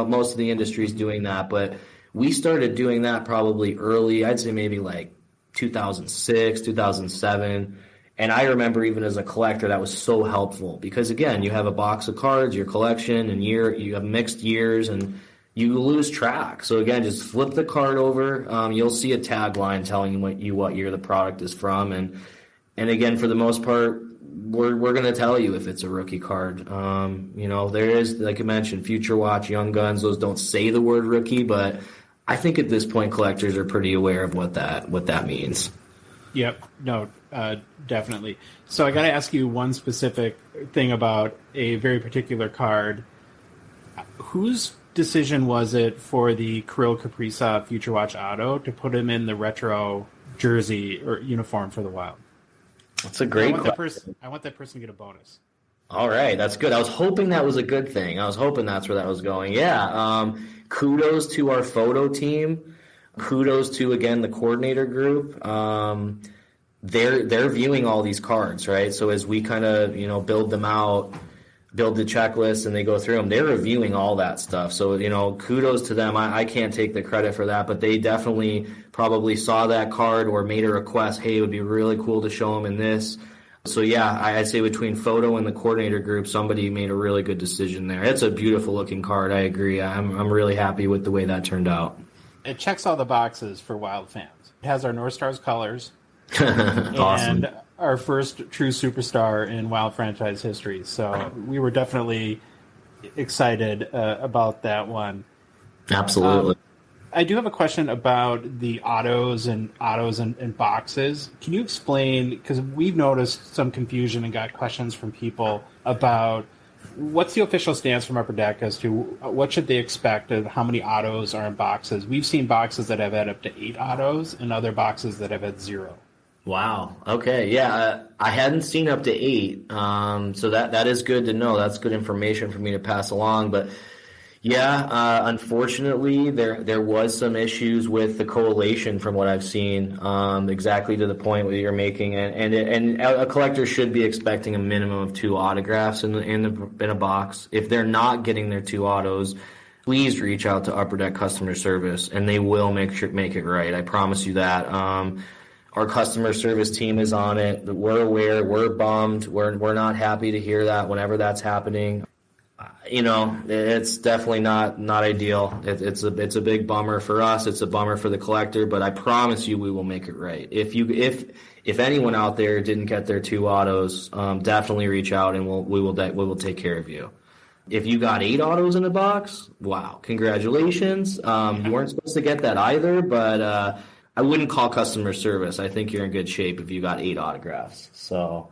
industry is doing that, but we started doing that probably early. I'd say maybe like 2006, 2007. And I remember even as a collector, that was so helpful because, again, you have a box of cards, your collection, and you have mixed years, and you lose track. So, again, just flip the card over. You'll see a tagline telling you what year the product is from. And again, for the most part, we're going to tell you if it's a rookie card. There is, like I mentioned, Future Watch, Young Guns. Those don't say the word rookie, but I think at this point collectors are pretty aware of what that means. Yep. No, definitely. So I got to ask you one specific thing about a very particular card. Whose decision was it for the Kirill Kaprizov Future Watch Auto to put him in the retro jersey or uniform for the Wild? That's a great question. I want that person to get a bonus. All right, that's good. I was hoping that was a good thing. I was hoping that's where that was going. Yeah, kudos to our photo team. Kudos to, again, the coordinator group. They're viewing all these cards, right? So as we kind of, build them out, build the checklist, and they go through them, they're reviewing all that stuff. So, kudos to them. I can't take the credit for that, but they definitely probably saw that card or made a request, hey, it would be really cool to show them in this. So, yeah, I'd say between photo and the coordinator group, somebody made a really good decision there. It's a beautiful-looking card. I agree. I'm really happy with the way that turned out. It checks all the boxes for Wild fans. It has our North Stars colors. Awesome. And our first true superstar in Wild franchise history. So we were definitely excited about that one. Absolutely. I do have a question about the autos and boxes. Can you explain, because we've noticed some confusion and got questions from people about what's the official stance from Upper Deck as to what should they expect of how many autos are in boxes? We've seen boxes that have had up to 8 autos and other boxes that have had 0. Wow. Okay. Yeah. I hadn't seen up to 8. So that is good to know. That's good information for me to pass along. But yeah, unfortunately, there was some issues with the collation from what I've seen, exactly to the point that you're making. And a collector should be expecting a minimum of 2 autographs in a box. If they're not getting their 2 autos, please reach out to Upper Deck customer service, and they will make it right. I promise you that. Our customer service team is on it. We're aware. We're bummed. We're not happy to hear that whenever that's happening. It's definitely not ideal. It's a big bummer for us. It's a bummer for the collector, but I promise you we will make it right. If anyone out there didn't get their 2 autos, definitely reach out and we will take care of you. If you got 8 autos in a box, wow, congratulations. You weren't supposed to get that either, but I wouldn't call customer service. I think you're in good shape if you got 8 autographs. So,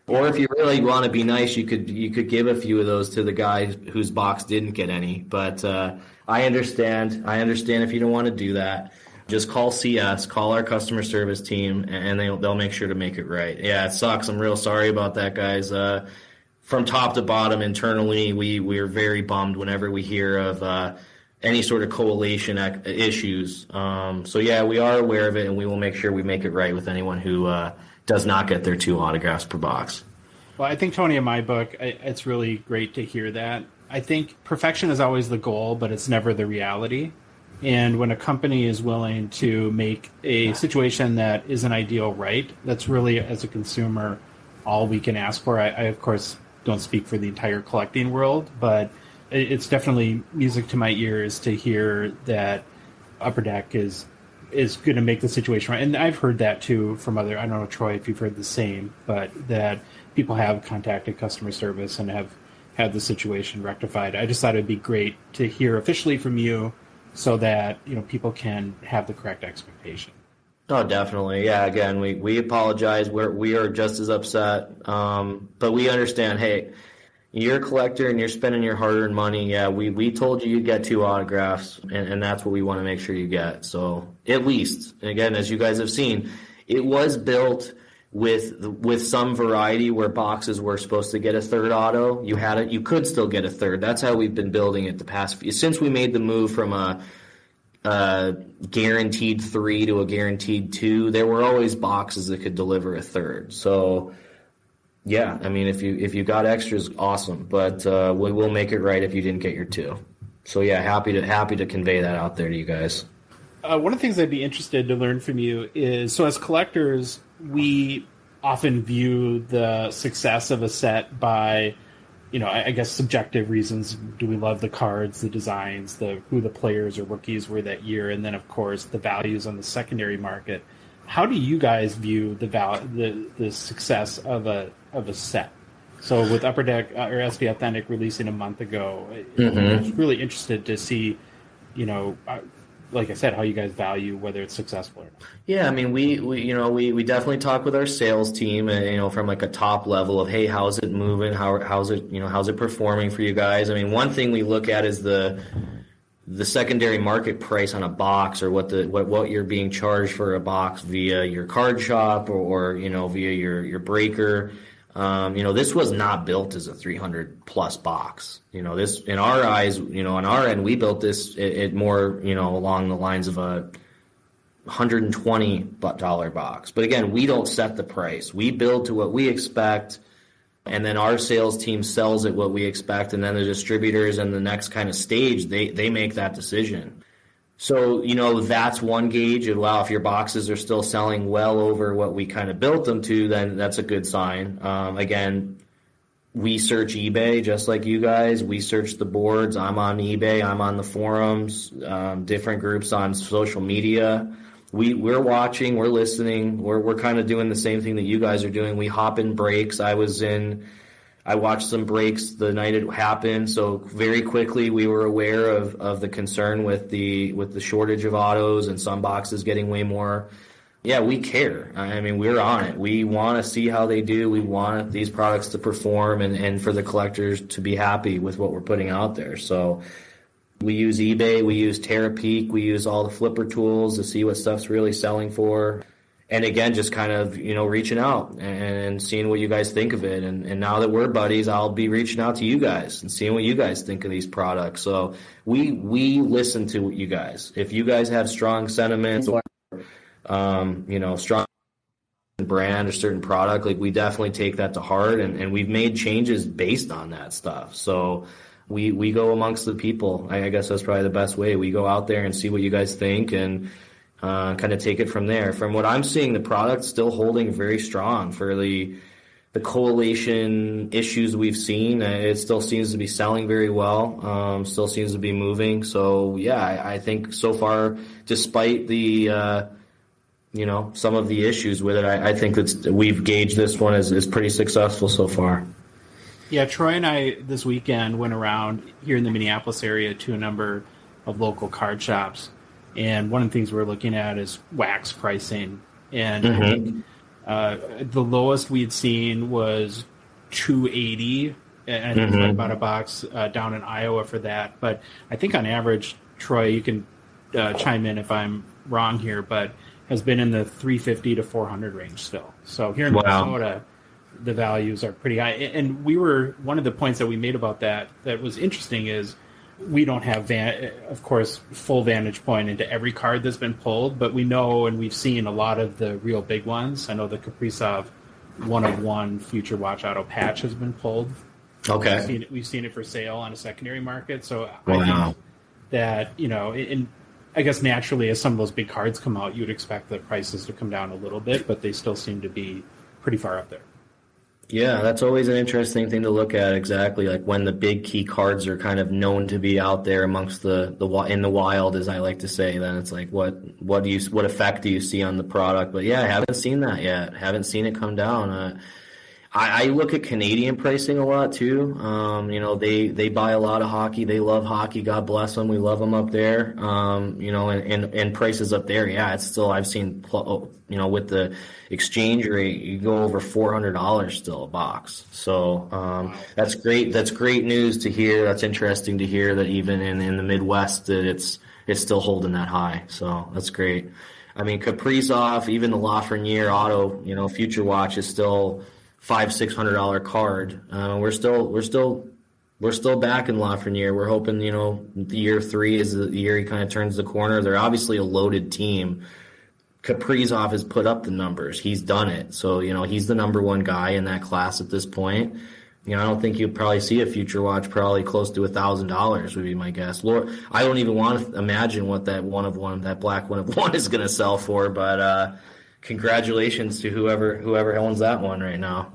or if you really want to be nice, you could give a few of those to the guy whose box didn't get any. But I understand. I understand if you don't want to do that. Just call CS, call our customer service team, and they'll make sure to make it right. Yeah, it sucks. I'm real sorry about that, guys. From top to bottom, internally, we are very bummed whenever we hear of any sort of collation issues. So yeah, we are aware of it, and we will make sure we make it right with anyone who does not get their 2 autographs per box. Well, I think, Tony, in my book, it's really great to hear that. I think perfection is always the goal, but it's never the reality. And when a company is willing to make a situation that isn't ideal right, that's really, as a consumer, all we can ask for. I of course, don't speak for the entire collecting world, but it's definitely music to my ears to hear that Upper Deck is going to make the situation right. And I've heard that too from I don't know, Troy, if you've heard the same, but that people have contacted customer service and have had the situation rectified. I just thought it'd be great to hear officially from you so that, people can have the correct expectation. Oh, definitely. Yeah, again, we apologize. We are just as upset. But we understand, hey, you're a collector and you're spending your hard-earned money. Yeah, we told you you'd get 2 autographs, and that's what we want to make sure you get. So at least, and again, as you guys have seen, it was built with some variety where boxes were supposed to get a 3rd auto. You could still get a 3rd. That's how we've been building it the past few, since we made the move from a guaranteed 3 to a guaranteed 2. There were always boxes that could deliver a 3rd. So yeah, I mean, if you got extras, awesome. But we will make it right if you didn't get your 2. So yeah, happy to convey that out there to you guys. One of the things I'd be interested to learn from you is, so as collectors, we often view the success of a set by, I guess subjective reasons. Do we love the cards, the designs, who the players or rookies were that year, and then of course the values on the secondary market. How do you guys view the success of a set? So with Upper Deck or SP Authentic releasing a month ago, I was really interested to see, like I said, how you guys value whether it's successful or not. Yeah, I mean, we definitely talk with our sales team, and from like a top level of, hey, how's it moving? How's it performing for you guys? I mean, one thing we look at is the secondary market price on a box, or what you're being charged for a box via your card shop or via your breaker. This was not built as a 300 plus box. This, in our eyes, on our end, we built this it more, along the lines of a $120 box. But again, we don't set the price. We build to what we expect, and then our sales team sells at what we expect, and then the distributors and the next kind of stage, they make that decision. So, that's one gauge of, wow, if your boxes are still selling well over what we kind of built them to, then that's a good sign. Again, we search eBay just like you guys. We search the boards. I'm on eBay. I'm on the forums, different groups on social media. We're watching, we're listening. We're kind of doing the same thing that you guys are doing. We hop in breaks. I watched some breaks the night it happened, so very quickly we were aware of the concern with the shortage of autos and some boxes getting way more. Yeah, we care. I mean, we're on it. We want to see how they do. We want these products to perform and for the collectors to be happy with what we're putting out there. So we use eBay, we use TerraPeak, we use all the flipper tools to see what stuff's really selling for. And again, just kind of, reaching out and seeing what you guys think of it. And now that we're buddies, I'll be reaching out to you guys and seeing what you guys think of these products. So we listen to you guys. If you guys have strong sentiments or, strong brand or certain product, like, we definitely take that to heart. And we've made changes based on that stuff. So we go amongst the people. I guess that's probably the best way. We go out there and see what you guys think and kind of take it from there. From what I'm seeing, the product's still holding very strong for the correlation issues we've seen. It still seems to be selling very well. Still seems to be moving. So yeah, I think so far, despite the some of the issues with it, I think that we've gauged this one as pretty successful so far. Yeah, Troy and I this weekend went around here in the Minneapolis area to a number of local card shops. And one of the things we're looking at is wax pricing. And I think the lowest we'd seen was $280, and I think it's about a box down in Iowa for that. But I think on average, Troy, you can chime in if I'm wrong here, but has been in the $350 to $400 range still. So here in Minnesota, the values are pretty high. And one of the points that we made about that was interesting is, we don't have, of course, full vantage point into every card that's been pulled, but we know and we've seen a lot of the real big ones. I know the Kaprizov 1/1 Future Watch Auto patch has been pulled. Okay. We've seen it for sale on a secondary market. So I think that, I guess naturally as some of those big cards come out, you would expect the prices to come down a little bit, but they still seem to be pretty far up there. Yeah, that's always an interesting thing to look at. Exactly, like when the big key cards are kind of known to be out there amongst the in the wild, as I like to say. Then it's like, what effect do you see on the product? But yeah, I haven't seen that yet. Haven't seen it come down. I look at Canadian pricing a lot too. They buy a lot of hockey. They love hockey. God bless them. We love them up there. And prices up there. Yeah, it's still, I've seen, with the exchange rate, you go over $400 still a box. So that's great. That's great news to hear. That's interesting to hear that even in the Midwest that it's still holding that high. So that's great. I mean, Kaprizov, even the Lafreniere Auto, Future Watch is still $500-600 card. We're still back in Lafreniere. We're hoping, the year 3 is the year he kind of turns the corner. They're obviously a loaded team. Kaprizov has put up the numbers. He's done it. So, he's the number one guy in that class at this point. I don't think you'll probably see a Future Watch probably close to $1,000 would be my guess. Lord, I don't even want to imagine what that black 1/1 is going to sell for, but congratulations to whoever owns that one right now.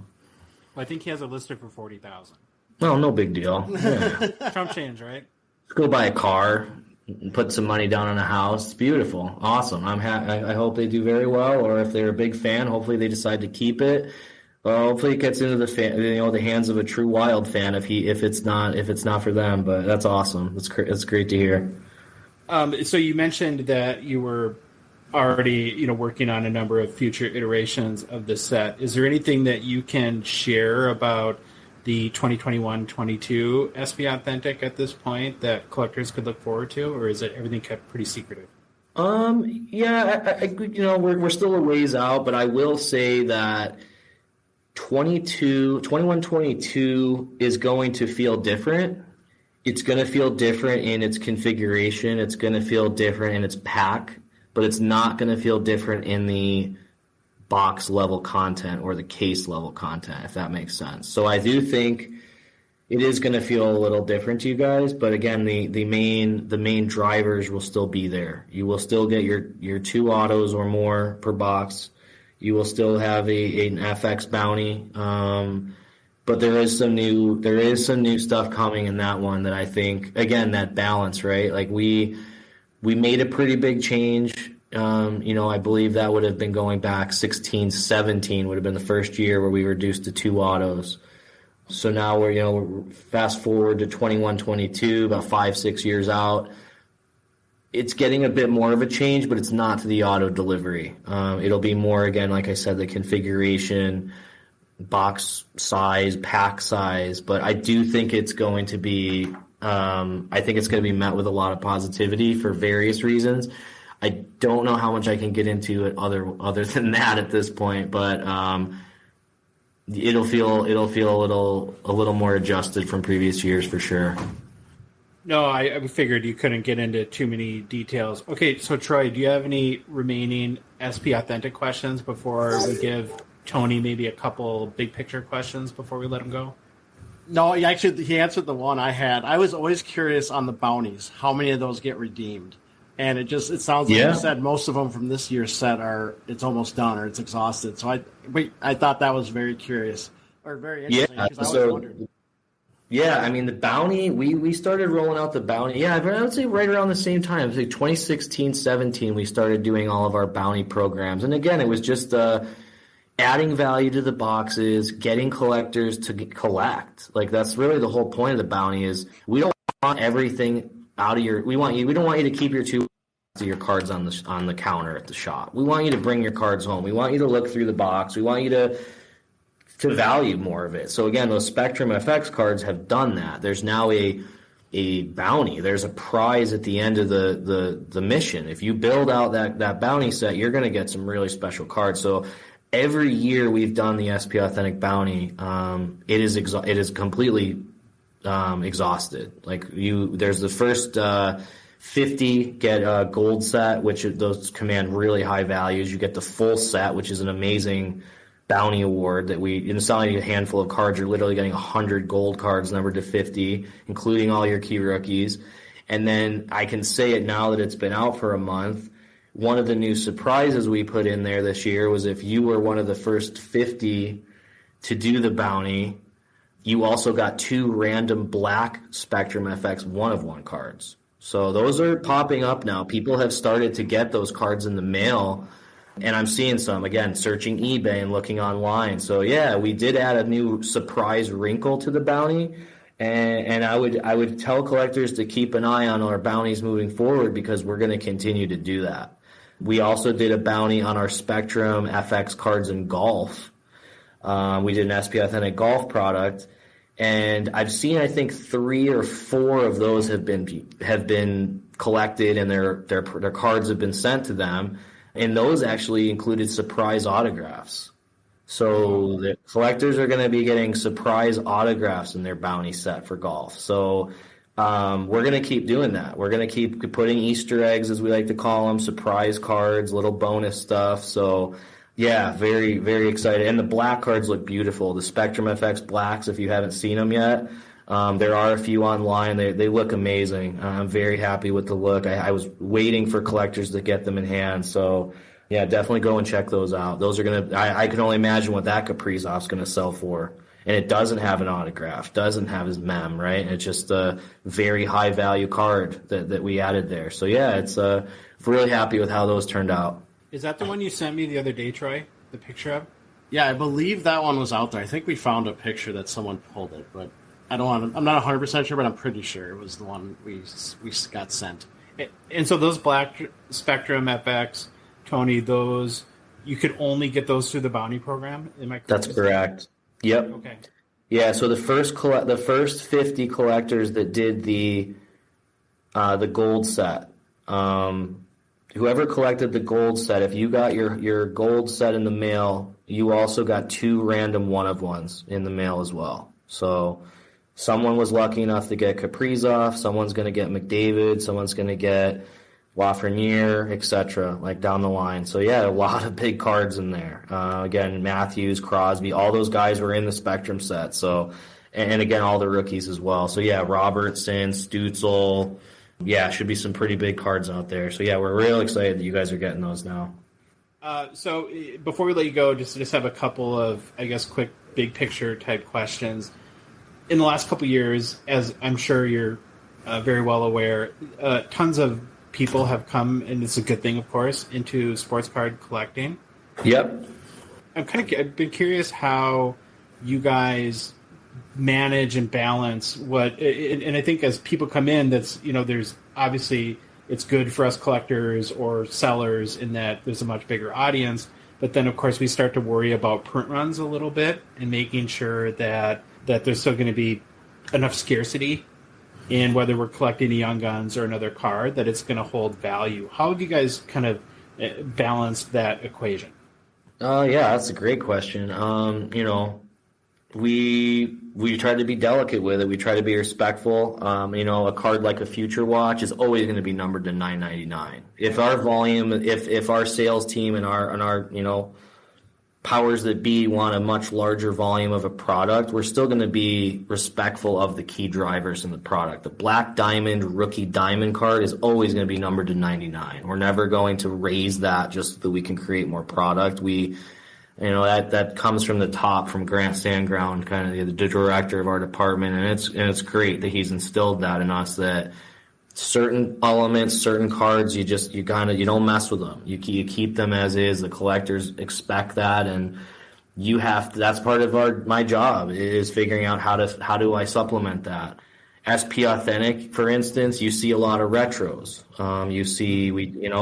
Well, I think he has it listed for $40,000. Well, no big deal. Yeah. Trump change, right? Let's go buy a car, and put some money down on a house. It's beautiful, awesome. I hope they do very well, or if they're a big fan, hopefully they decide to keep it. Hopefully it gets into the hands of a true Wild fan if it's not for them. But that's awesome. It's great to hear. So you mentioned that you were already, working on a number of future iterations of the set. Is there anything that you can share about the 2021-22 SP Authentic at this point that collectors could look forward to, or is it everything kept pretty secretive? Yeah, we're still a ways out, but I will say that 21-22 is going to feel different. It's going to feel different in its configuration. It's going to feel different in its pack, but it's not going to feel different in the box level content or the case level content, if that makes sense. So I do think it is going to feel a little different to you guys, but again, the main drivers will still be there. You will still get your 2 autos or more per box. You will still have an FX bounty, but there is some new stuff coming in that one that I think, again, that balance, right? Like we made a pretty big change. I believe that would have been going back 16-17 would have been the first year where we reduced to 2 autos. So now we're fast forward to 21-22, about 5-6 years out. It's getting a bit more of a change, but it's not to the auto delivery. It'll be more, again, like I said, the configuration, box size, pack size. But I do think it's going to be, met with a lot of positivity for various reasons. I don't know how much I can get into it other than that at this point, but it'll feel a little more adjusted from previous years for sure. No, I figured you couldn't get into too many details. Okay, so Troy, do you have any remaining SP Authentic questions before we give Tony maybe a couple big picture questions before we let him go? No, he answered the one I had. I was always curious on the bounties, how many of those get redeemed? And it sounds like you said most of them from this year's set it's almost done or it's exhausted. So I thought that was very curious or very interesting because I always wondered. Yeah, I mean, the bounty, we started rolling out the bounty. Yeah, I would say right around the same time. Like 2016-17, we started doing all of our bounty programs. And again, it was just adding value to the boxes, getting collectors to collect. Like, that's really the whole point of the bounty is we don't want everything out of we don't want you to keep your cards on the counter at the shop. We want you to bring your cards home. We want you to look through the box. We want you to value more of it. So again, those Spectrum FX cards have done that. There's now a bounty. There's a prize at the end of the mission. If you build out that bounty set, you're going to get some really special cards. So every year we've done the SP Authentic bounty. It is completely exhausted. Like there's the first 50 get a gold set, which those command really high values. You get the full set, which is an amazing bounty award that it's not only a handful of cards, you're literally getting 100 gold cards numbered to 50, including all your key rookies. And then I can say it now that it's been out for a month. One of the new surprises we put in there this year was if you were one of the first 50 to do the bounty, you also got 2 random black Spectrum FX 1-of-1 cards. So those are popping up now. People have started to get those cards in the mail. And I'm seeing some, again, searching eBay and looking online. So, yeah, we did add a new surprise wrinkle to the bounty. And I would tell collectors to keep an eye on our bounties moving forward because we're going to continue to do that. We also did a bounty on our Spectrum FX cards in golf. We did an SP Authentic golf product. And I've seen, I think, 3 or 4 of those have been collected and their cards have been sent to them. And those actually included surprise autographs. So the collectors are going to be getting surprise autographs in their bounty set for golf. So we're going to keep doing that. We're going to keep putting Easter eggs, as we like to call them, surprise cards, little bonus stuff. So, yeah, very, very excited. And the black cards look beautiful. The Spectrum FX blacks, if you haven't seen them yet, there are a few online. They look amazing. I'm very happy with the look. I was waiting for collectors to get them in hand. So, yeah, definitely go and check those out. Those are going to – I can only imagine what that Kaprizov's going to sell for. And it doesn't have an autograph, doesn't have his mem, right? It's just a very high-value card that we added there. So, yeah, it's really happy with how those turned out. Is that the one you sent me the other day, Troy, the picture of? Yeah, I believe that one was out there. I think we found a picture that someone pulled it, but I'm not 100% sure, but I'm pretty sure it was the one we got sent. And so those Black Spectrum FX, Tony, those you could only get those through the bounty program. Am I correct? That's correct. Yep. Okay. Yeah. So the first 50 collectors that did the gold set, whoever collected the gold set, if you got your gold set in the mail, you also got 2 random one-of-ones in the mail as well. So someone was lucky enough to get Kaprizov, someone's going to get McDavid, someone's going to get Lafreniere, etc., like down the line. So yeah, a lot of big cards in there. Again, Matthews, Crosby, all those guys were in the Spectrum set. So, and again, all the rookies as well. So yeah, Robertson, Stützle, yeah, should be some pretty big cards out there. So yeah, we're real excited that you guys are getting those now. So before we let you go, just have a couple of, I guess, quick big picture type questions. In the last couple of years, as I'm sure you're very well aware, tons of people have come, and it's a good thing, of course, into sports card collecting. Yep. I've been curious how you guys manage and balance what, and I think as people come in, that's, there's obviously it's good for us collectors or sellers in that there's a much bigger audience, but then of course we start to worry about print runs a little bit and making sure that there's still going to be enough scarcity, and whether we're collecting a Young Guns or another card, that it's going to hold value. How have you guys kind of balanced that equation? Yeah, that's a great question. We try to be delicate with it. We try to be respectful. A card like a Future Watch is always going to be numbered to $9.99. If our volume, if our sales team and our powers that be want a much larger volume of a product, we're still going to be respectful of the key drivers in the product. The Black Diamond Rookie Diamond card is always going to be numbered to $99. We're never going to raise that just so that we can create more product. That comes from the top, from Grant Sandground, kind of the director of our department, and it's great that he's instilled that in us, that certain elements, certain cards, you don't mess with them. You keep them as is. The collectors expect that, and that's part of my job, is figuring out how do I supplement that. SP Authentic, for instance, you see a lot of retros.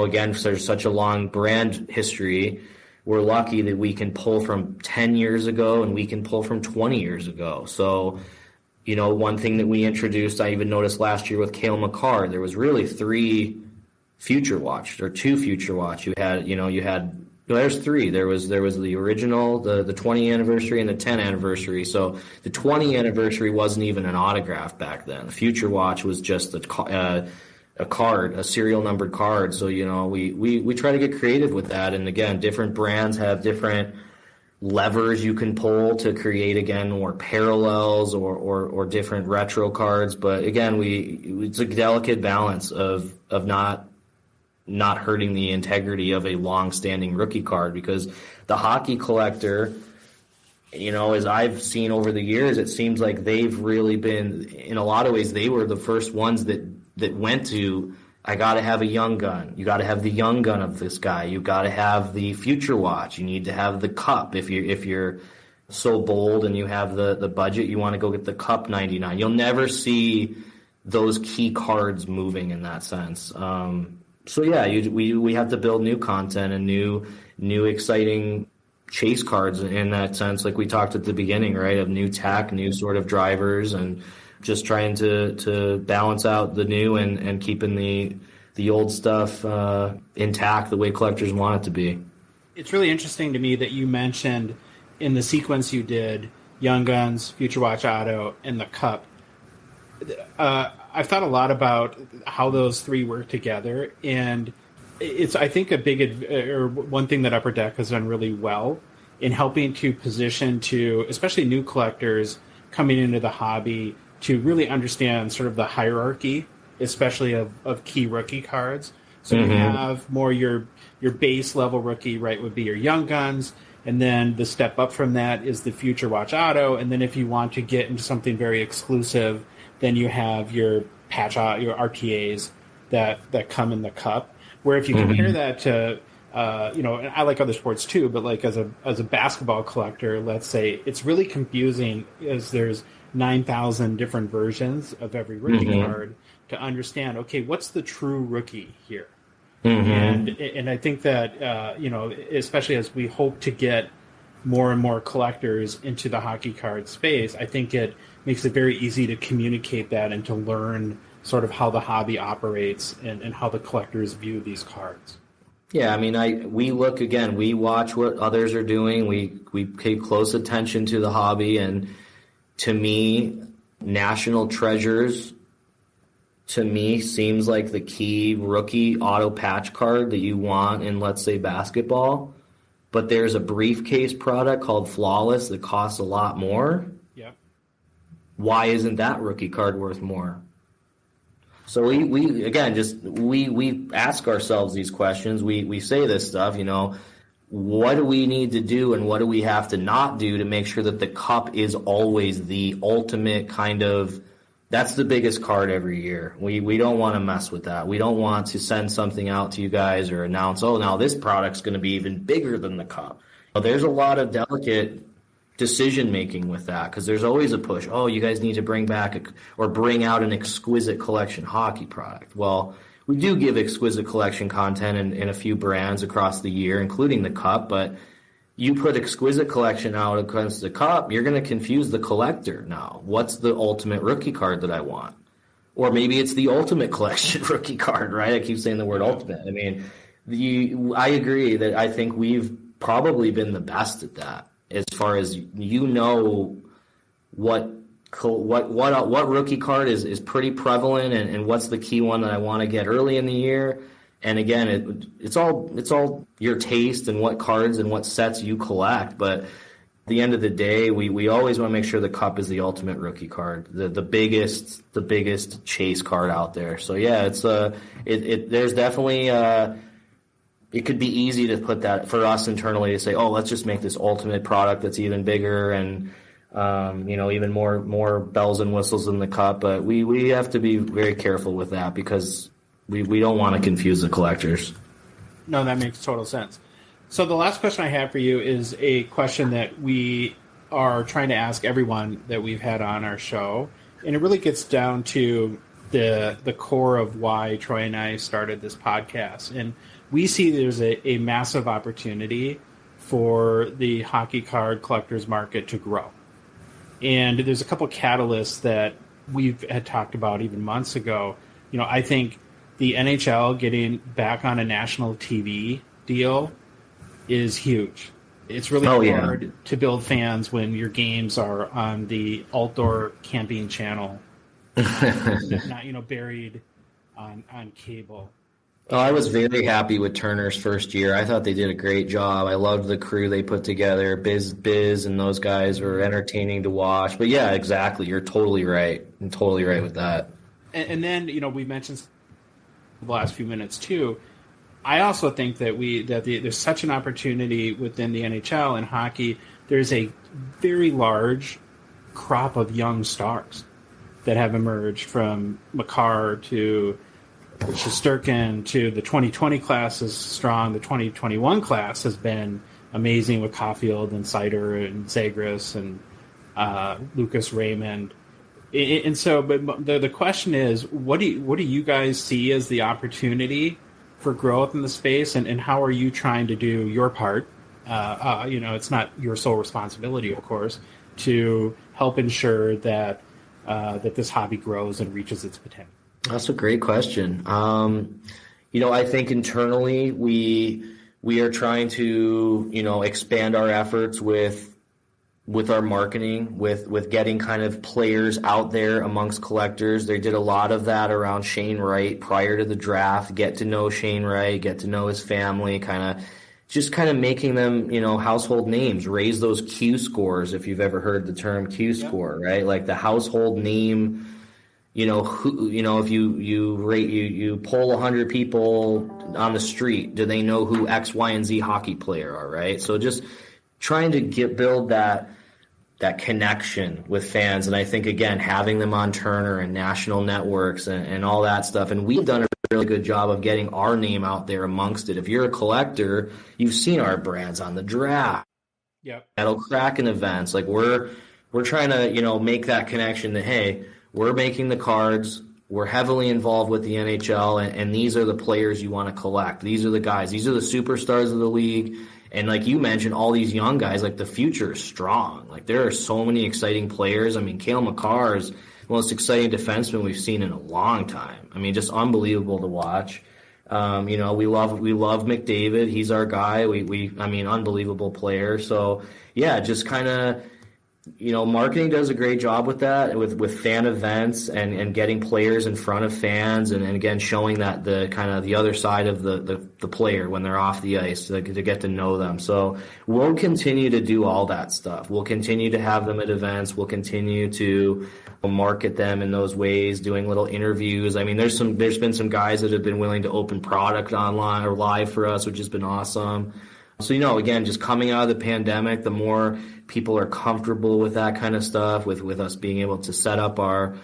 Again, there's such a long brand history. We're lucky that we can pull from 10 years ago and we can pull from 20 years ago. So, one thing that we introduced, I even noticed last year with Cale Makar, there was really 3 Future Watch, or 2 Future Watch. There's 3. There was the original, the 20 anniversary, and the 10 anniversary. So the 20 anniversary wasn't even an autograph back then. The Future Watch was just a card, a serial numbered card. So, we try to get creative with that. And again, different brands have different levers you can pull to create, again, more parallels or different retro cards. But again, it's a delicate balance of not hurting the integrity of a long-standing rookie card, because the hockey collector, as I've seen over the years, it seems like they've really been, in a lot of ways, they were the first ones that went to, I got to have a Young Gun. You got to have the Young Gun of this guy. You got to have the Future Watch. You need to have the Cup. If you're so bold and you have the budget, you want to go get the Cup 99. You'll never see those key cards moving in that sense. So yeah, we have to build new content and new exciting chase cards in that sense, like we talked at the beginning, right? Of new tech, new sort of drivers, and just trying to balance out the new and keeping the old stuff intact the way collectors want it to be. It's really interesting to me that you mentioned in the sequence you did Young Guns, Future Watch Auto, and the Cup. I've thought a lot about how those 3 work together, and it's, I think, one thing that Upper Deck has done really well in helping to position to, especially new collectors coming into the hobby, to really understand sort of the hierarchy, especially of key rookie cards. So you have more your base level rookie, right, would be your Young Guns, and then the step up from that is the Future Watch Auto, and then if you want to get into something very exclusive, then you have your your RTAs that come in the Cup. Where if you compare that to, and I like other sports too, but like as a basketball collector, let's say, it's really confusing as there's 9,000 different versions of every rookie card to understand, okay, what's the true rookie here? Mm-hmm. And I think that, especially as we hope to get more and more collectors into the hockey card space, I think it makes it very easy to communicate that and to learn sort of how the hobby operates and how the collectors view these cards. Yeah, I mean, we watch what others are doing. We pay close attention to the hobby, and to me, National Treasures, to me, seems like the key rookie auto patch card that you want in, let's say, basketball. But there's a briefcase product called Flawless that costs a lot more. Yep. Why isn't that rookie card worth more? So we ask ourselves these questions. We say this stuff, what do we need to do and what do we have to not do to make sure that the cup is always the ultimate kind of, that's the biggest card every year. We don't want to mess with that. We don't want to send something out to you guys or announce, now this product's going to be even bigger than the cup. Well, there's a lot of delicate decision making with that, because there's always a push. You guys need to bring out an exquisite collection hockey product. Well, we do give exquisite collection content in a few brands across the year, including the cup, but you put exquisite collection out against the cup, you're going to confuse the collector now. What's the ultimate rookie card that I want? Or maybe it's the ultimate collection rookie card, right? I keep saying the word ultimate. I mean, I agree that I think we've probably been the best at that, as far as what rookie card is pretty prevalent and what's the key one that I want to get early in the year. And again, it's all your taste and what cards and what sets you collect. But at the end of the day, we always want to make sure the cup is the ultimate rookie card, the biggest chase card out there. So yeah, there's definitely it could be easy to put that for us internally to say, let's just make this ultimate product that's even bigger and even more bells and whistles in the cup. But we have to be very careful with that, because we don't want to confuse the collectors. No, that makes total sense. So the last question I have for you is a question that we are trying to ask everyone that we've had on our show, and it really gets down to the core of why Troy and I started this podcast. And we see there's a massive opportunity for the hockey card collectors market to grow. And there's a couple catalysts that we've had talked about even months ago. I think the NHL getting back on a national TV deal is huge. It's really hard to build fans when your games are on the outdoor camping channel, not buried on cable. I was very happy with Turner's first year. I thought they did a great job. I loved the crew they put together. Biz and those guys were entertaining to watch. But yeah, exactly. You're totally right. I'm totally right with that. And then, we mentioned the last few minutes too. I also think that there's such an opportunity within the NHL and hockey. There's a very large crop of young stars that have emerged, from Makar to Shesterkin to the 2020 class is strong. The 2021 class has been amazing with Caulfield and Sider and Zagris and Lucas Raymond. And so, but the question is, what do you guys see as the opportunity for growth in the space, and how are you trying to do your part? It's not your sole responsibility, of course, to help ensure that this hobby grows and reaches its potential. That's a great question. I think internally we are trying to, expand our efforts with our marketing, with getting kind of players out there amongst collectors. They did a lot of that around Shane Wright prior to the draft. Get to know Shane Wright, get to know his family, kind of making them, household names. Raise those Q scores, if you've ever heard the term Q score, right? Like the household name. If you poll 100 people on the street, do they know who X, Y, and Z hockey player are, right? So just trying to build that connection with fans. And I think, again, having them on Turner and national networks and all that stuff. And we've done a really good job of getting our name out there amongst it. If you're a collector, you've seen our brands on the draft. Yep. At Kraken events. Like we're trying to, make that connection that, hey, we're making the cards. We're heavily involved with the NHL, and these are the players you want to collect. These are the guys. These are the superstars of the league. And like you mentioned, all these young guys, like the future is strong. Like there are so many exciting players. I mean, Cale Makar is the most exciting defenseman we've seen in a long time. I mean, just unbelievable to watch. We love McDavid. He's our guy. I mean, unbelievable player. So yeah, just kind of, marketing does a great job with that, with fan events and getting players in front of fans and again, showing that the kind of the other side of the player when they're off the ice to get to know them. So we'll continue to do all that stuff. We'll continue to have them at events. We'll continue to market them in those ways, doing little interviews. I mean, there's been some guys that have been willing to open product online or live for us, which has been awesome. So, again, just coming out of the pandemic, the more people are comfortable with that kind of stuff, with us being able to set up our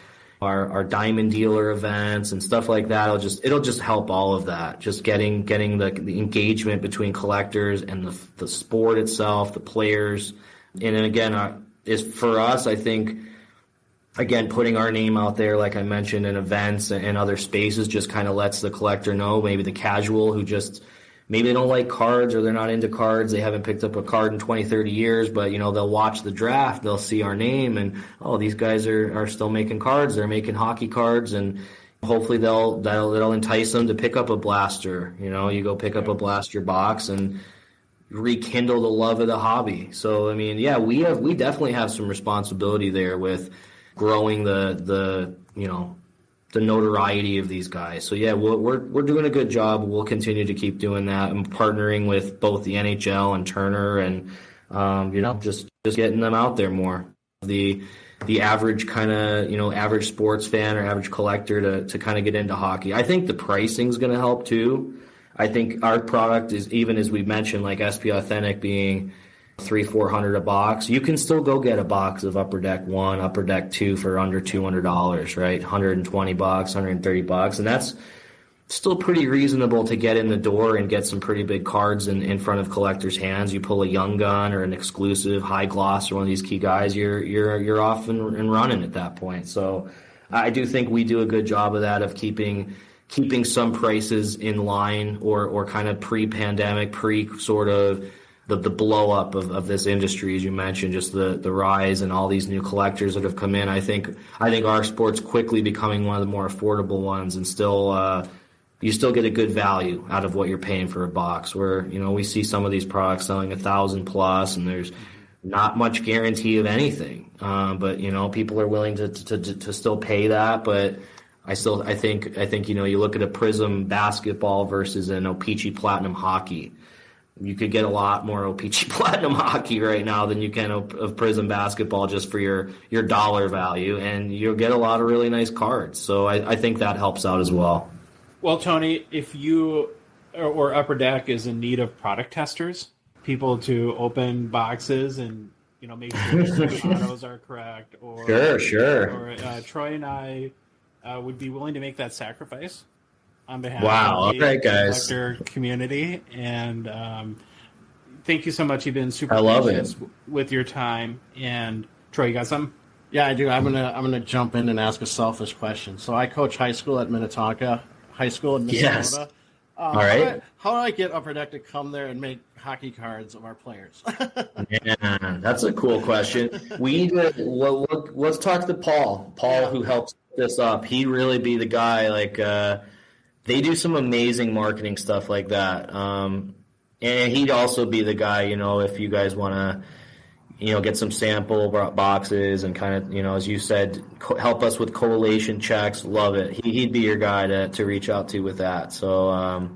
diamond dealer events and stuff like that, it'll just help all of that. Just getting the engagement between collectors and the sport itself, the players. And then again, is for us, I think, again, putting our name out there, like I mentioned, in events and other spaces just kind of lets the collector know, maybe the casual who just maybe they don't like cards or they're not into cards. They haven't picked up a card in 20, 30 years, but, they'll watch the draft. They'll see our name and, oh, these guys are still making cards. They're making hockey cards, and hopefully that'll entice them to pick up a blaster. You go pick up a blaster box and rekindle the love of the hobby. So, I mean, yeah, we definitely have some responsibility there with growing the notoriety of these guys. So yeah, we're doing a good job. We'll continue to keep doing that and partnering with both the NHL and Turner and just getting them out there more. The average kind of average sports fan or average collector to kind of get into hockey. I think the pricing is going to help too. I think our product is, even as we mentioned, like SP Authentic being $300-400 a box, you can still go get a box of Upper Deck 1, Upper Deck 2 for under $200, right? $120, $130, and that's still pretty reasonable to get in the door and get some pretty big cards in front of collectors' hands. You pull a Young Gun or an exclusive high gloss or one of these key guys, you're off and running at that point. So I do think we do a good job of that, of keeping some prices in line or kind of pre-pandemic, sort of the blow up of this industry, as you mentioned, just the rise and all these new collectors that have come in. I think our sport's quickly becoming one of the more affordable ones, and still you still get a good value out of what you're paying for a box. Where we see some of these products selling $1,000+, and there's not much guarantee of anything. But people are willing to still pay that. But I think you look at a Prism basketball versus an O-Pee-Chee Platinum hockey. You could get a lot more O-Pee-Chee Platinum hockey right now than you can of Prism basketball, just for your dollar value, and you'll get a lot of really nice cards. So I think that helps out as well. Well, Tony, if you or Upper Deck is in need of product testers, people to open boxes and make sure the photos are correct, or sure. Or Troy and I would be willing to make that sacrifice on behalf of the guys. collector community. And thank you so much. You've been super gracious with your time. And Troy, you got something? Yeah, I do. I'm gonna jump in and ask a selfish question. So I coach high school at Minnetonka High School in Minnesota. Yes. All right. How do I get Upper Deck to come there and make hockey cards of our players? Yeah, that's a cool question. We need to let's talk to Paul. Who helps this up. He'd really be the guy. Like they do some amazing marketing stuff like that. And he'd also be the guy, if you guys want to, get some sample boxes and kind of, as you said, help us with correlation checks. Love it. He'd be your guy to reach out to with that. So,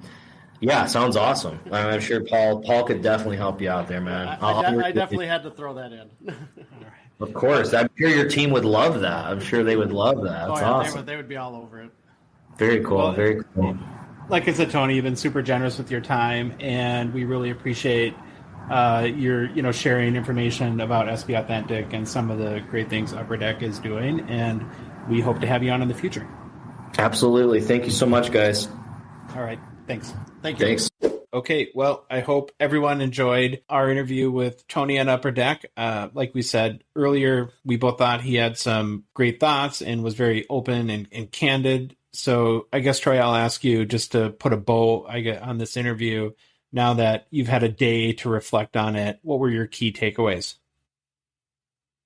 yeah, sounds awesome. I'm sure Paul could definitely help you out there, man. I definitely had to throw that in. Of course. I'm sure your team would love that. I'm sure they would love that. That's awesome. They would be all over it. Very cool. Well, very cool. Like I said, Tony, you've been super generous with your time, and we really appreciate your sharing information about SP Authentic and some of the great things Upper Deck is doing, and we hope to have you on in the future. Absolutely. Thank you so much, guys. All right. Thanks. Thank you. Thanks. Okay, well, I hope everyone enjoyed our interview with Tony on Upper Deck. Like we said earlier, we both thought he had some great thoughts and was very open and candid. So I guess, Troy, I'll ask you just to put a bow on this interview. Now that you've had a day to reflect on it, what were your key takeaways?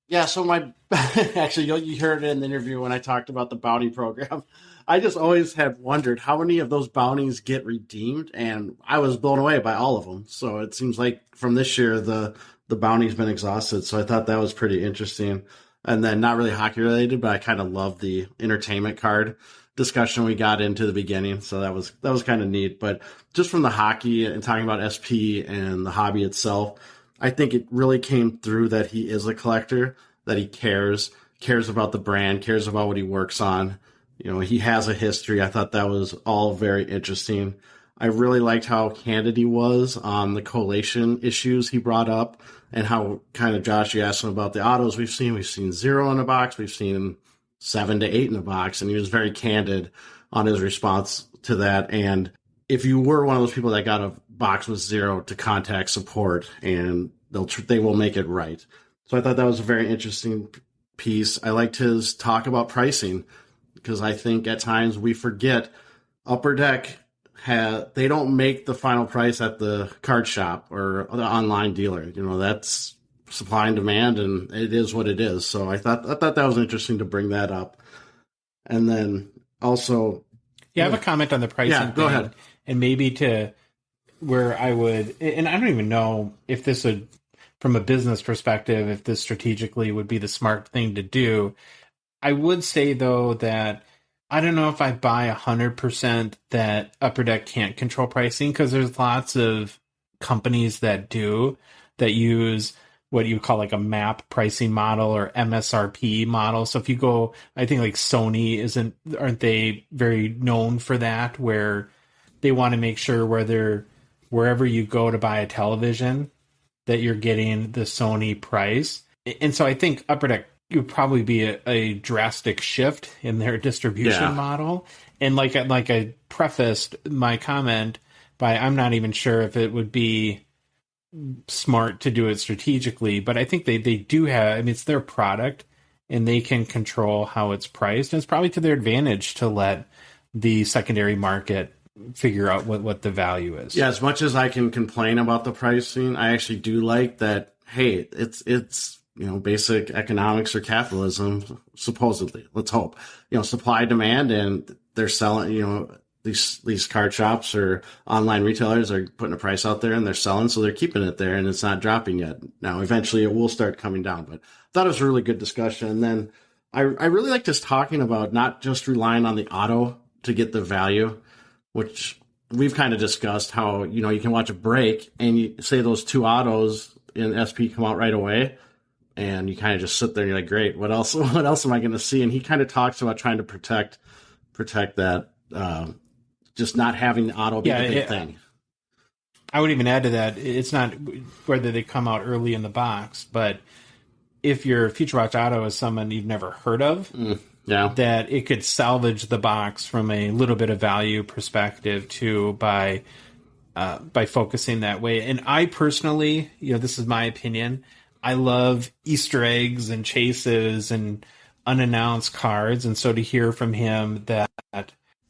Yeah, so actually, you heard it in the interview when I talked about the bounty program. I just always had wondered how many of those bounties get redeemed, and I was blown away by all of them. So it seems like from this year, the bounty's been exhausted. So I thought that was pretty interesting. And then not really hockey related, but I kind of loved the entertainment card discussion we got into the beginning. So that was kind of neat. But just from the hockey and talking about SP and the hobby itself, I think it really came through that he is a collector, that he cares about the brand, cares about what he works on. You know, he has a history. I thought that was all very interesting. I really liked how candid he was on the collation issues he brought up, and how kind of, Josh, you asked him about the autos we've seen. We've seen 0 in a box. We've seen 7 to 8 in a box. And he was very candid on his response to that. And if you were one of those people that got a box with 0, to contact support, and they will make it right. So I thought that was a very interesting piece. I liked his talk about pricing, because I think at times we forget Upper Deck they don't make the final price at the card shop or the online dealer. You know, that's supply and demand, and it is what it is. So I thought that was interesting to bring that up. And then also, I have a comment on the pricing. Yeah, go ahead. And maybe to where I would, and I don't even know if this would, from a business perspective, if this strategically would be the smart thing to do. I would say, though, that I don't know if I buy 100% that Upper Deck can't control pricing, because there's lots of companies that use what you call like a MAP pricing model or MSRP model. So if you go, I think like Sony aren't they very known for that, where they want to make sure wherever you go to buy a television that you're getting the Sony price. And so I think Upper Deck, it would probably be a drastic shift in their distribution model. And like I prefaced my comment by, I'm not even sure if it would be smart to do it strategically, but I think they do have, I mean, it's their product and they can control how it's priced. And it's probably to their advantage to let the secondary market figure out what the value is. Yeah, as much as I can complain about the pricing, I actually do like that, hey, it's you know, basic economics or capitalism, supposedly. Let's hope. You know, supply, demand, and they're selling, you know, these card shops or online retailers are putting a price out there and they're selling, so they're keeping it there and it's not dropping yet. Now, eventually it will start coming down, but I thought it was a really good discussion. And then I really liked us talking about not just relying on the auto to get the value, which we've kind of discussed how, you know, you can watch a break and you say those 2 autos in SP come out right away. And you kind of just sit there and you're like, great, what else am I going to see? And he kind of talks about trying to protect that, just not having the auto be the big thing. I would even add to that, it's not whether they come out early in the box, but if your Future Watch Auto is someone you've never heard of, that it could salvage the box from a little bit of value perspective too by focusing that way. And I personally, you know, this is my opinion, I love Easter eggs and chases and unannounced cards. And so to hear from him that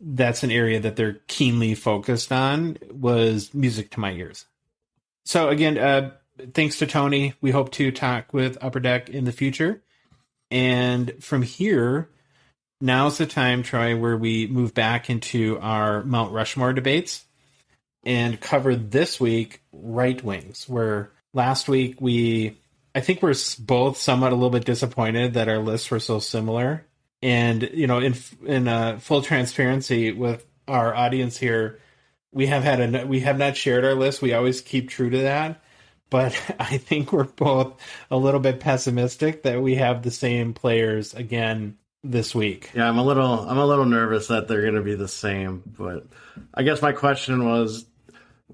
that's an area that they're keenly focused on was music to my ears. So again, thanks to Tony. We hope to talk with Upper Deck in the future. And from here, now's the time, Troy, where we move back into our Mt Rushmore debates and cover this week right wings, where last week I think we're both somewhat a little bit disappointed that our lists were so similar. And, you know, in full transparency with our audience here, we have not shared our list. We always keep true to that. But I think we're both a little bit pessimistic that we have the same players again this week. Yeah, I'm a little nervous that they're going to be the same. But I guess my question was,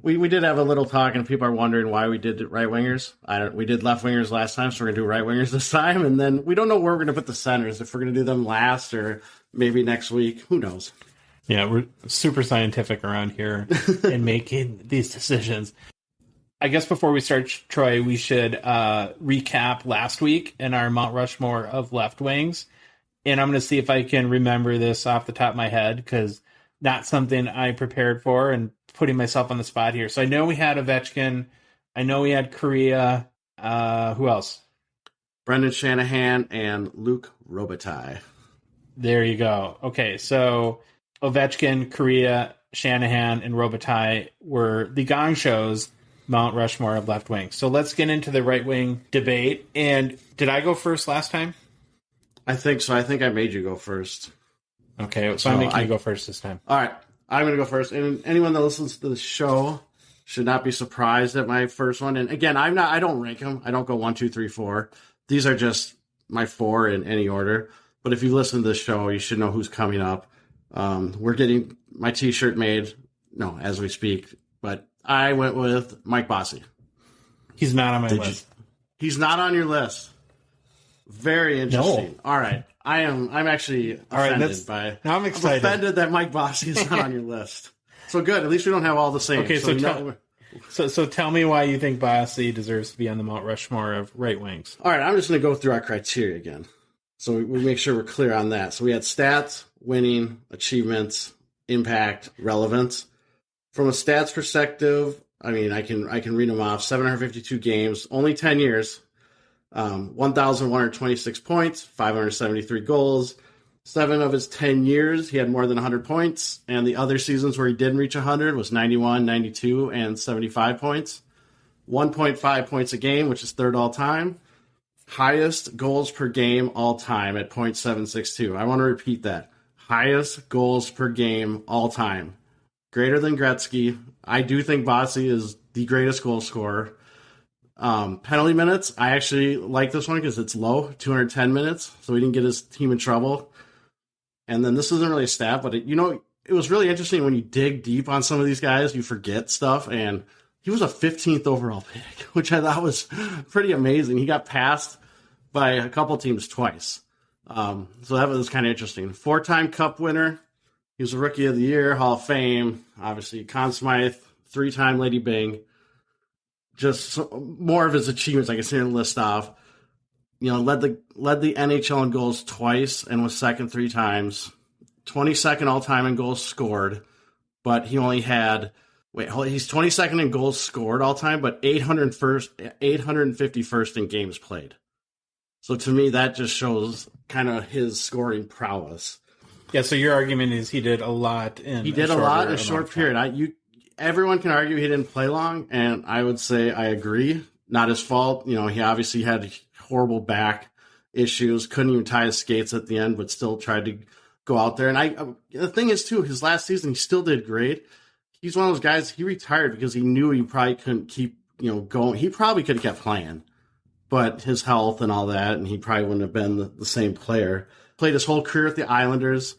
we did have a little talk, and people are wondering why we did right wingers. We did left wingers last time, so we're going to do right wingers this time. And then we don't know where we're going to put the centers, if we're going to do them last or maybe next week. Who knows? Yeah, we're super scientific around here in making these decisions. I guess before we start, Troy, we should recap last week in our Mount Rushmore of left wings. And I'm going to see if I can remember this off the top of my head, because not something I prepared for, and putting myself on the spot here. So I know we had Ovechkin. I know we had Korea. Who else? Brendan Shanahan and Luke Robitaille. There you go. Okay, so Ovechkin, Korea, Shanahan, and Robitaille were the Gong Show's Mount Rushmore of left wing. So let's get into the right wing debate. And did I go first last time? I think so. I think I made you go first. Okay, so I'm making you go first this time. All right, I'm going to go first. And anyone that listens to the show should not be surprised at my first one. And again, I don't rank them. I don't go 1, 2, 3, 4. These are just my 4 in any order. But if you listen to the show, you should know who's coming up. We're getting my T-shirt made, as we speak. But I went with Mike Bossy. He's not on my list. He's not on your list. Very interesting. No. All right. I'm actually offended now I'm excited. I'm offended that Mike Bossy is not on your list. So good. At least we don't have all the same. Okay, so tell me why you think Bossy deserves to be on the Mount Rushmore of right wings. All right, I'm just going to go through our criteria again, so we make sure we're clear on that. So we had stats, winning, achievements, impact, relevance. From a stats perspective, I mean, I can read them off. 752 games, only 10 years. 1,126 points, 573 goals. 7 of his 10 years, he had more than 100 points. And the other seasons where he didn't reach 100 was 91, 92, and 75 points. 1.5 points a game, which is third all time. Highest goals per game all time at .762. I want to repeat that. Highest goals per game all time. Greater than Gretzky. I do think Bossy is the greatest goal scorer. Penalty minutes, I actually like this one because it's low, 210 minutes, so he didn't get his team in trouble. And then this isn't really a stat, but it was really interesting when you dig deep on some of these guys, you forget stuff, and he was a 15th overall pick, which I thought was pretty amazing. He got passed by a couple teams twice. So that was kind of interesting. 4-time Cup winner. He was a Rookie of the Year, Hall of Fame, obviously Conn Smythe, 3-time Lady Byng. Just more of his achievements I can see in the list off. Led the NHL in goals twice and was second 3 times. 22nd all-time in goals scored, but he only had... he's 22nd in goals scored all-time, but 851st in games played. So to me, that just shows kind of his scoring prowess. Yeah, so your argument is he did a lot in a short period. Everyone can argue he didn't play long, and I would say I agree. Not his fault. He obviously had horrible back issues, couldn't even tie his skates at the end, but still tried to go out there. And the thing is, too, his last season, he still did great. He's one of those guys, he retired because he knew he probably couldn't keep going. He probably could have kept playing, but his health and all that, and he probably wouldn't have been the same player. Played his whole career at the Islanders.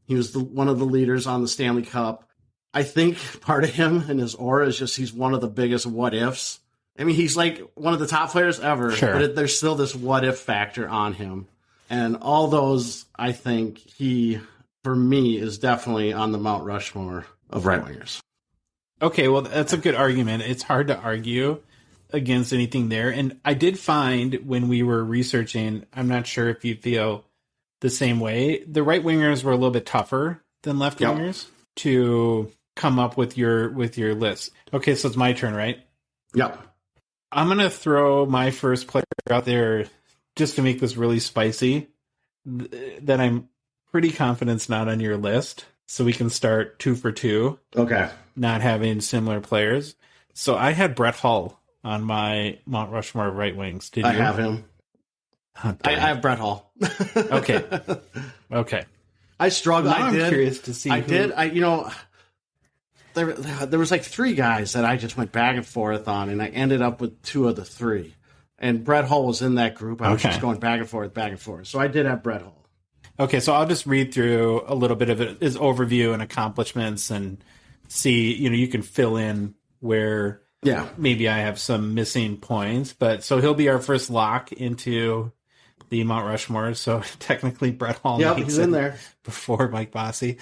He was one of the leaders on the Stanley Cup. I think part of him and his aura is just he's one of the biggest what-ifs. I mean, he's like one of the top players ever, sure, but there's still this what-if factor on him. And all those, I think he, for me, is definitely on the Mount Rushmore of right-wingers. Okay, well, that's a good argument. It's hard to argue against anything there. And I did find when we were researching, I'm not sure if you feel the same way, the right-wingers were a little bit tougher than left-wingers to come up with your list. Okay, so it's my turn, right? Yep. I'm going to throw my first player out there just to make this really spicy that I'm pretty confident is not on your list. So we can start 2 for 2. Okay. Not having similar players. So I had Brett Hull on my Mount Rushmore of right wings. Did you? I have him. Oh, I have Brett Hull. Okay. I struggled. Now I'm curious to see. There was like 3 guys that I just went back and forth on, and I ended up with 2 of the 3. And Brett Hull was in that group. I was just going back and forth. So I did have Brett Hull. Okay, so I'll just read through a little bit of his overview and accomplishments and see, you can fill in where maybe I have some missing points. But so he'll be our first lock into the Mount Rushmore. So technically Brett Hall he's in there before Mike Bossy.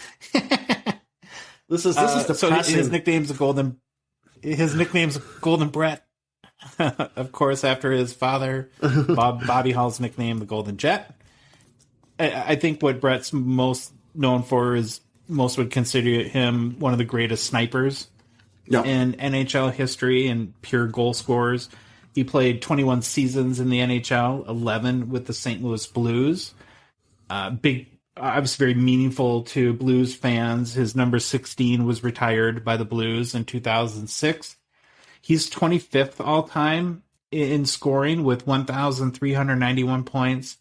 This is depressing. So his nickname's Golden Brett. Of course, after his father, Bobby Hull's nickname, the Golden Jet. I think what Brett's most known for is most would consider him one of the greatest snipers in NHL history and pure goal scorers. He played 21 seasons in the NHL, 11 with the St. Louis Blues. Obviously very meaningful to Blues fans. His number 16 was retired by the Blues in 2006. He's 25th all-time in scoring with 1,391 points,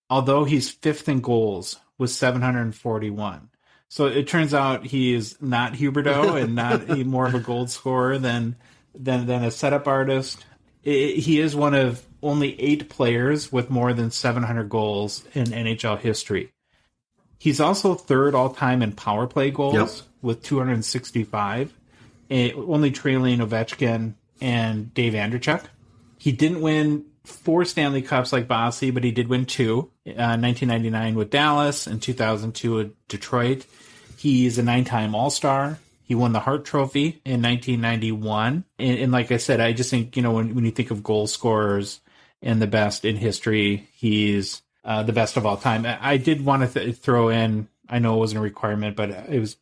although he's 5th in goals with 741. So it turns out he is not Huberdeau and not more of a goal scorer than a setup artist. He is one of only 8 players with more than 700 goals in NHL history. He's also 3rd all-time in power play goals with 265, only trailing Ovechkin and Dave Andreychuk. He didn't win 4 Stanley Cups like Bossy, but he did win 2, 1999 with Dallas and 2002 with Detroit. He's a 9-time All-Star. He won the Hart Trophy in 1991. And like I said, I just think, when you think of goal scorers and the best in history, he's the best of all time. I did want to throw in, I know it wasn't a requirement, but it was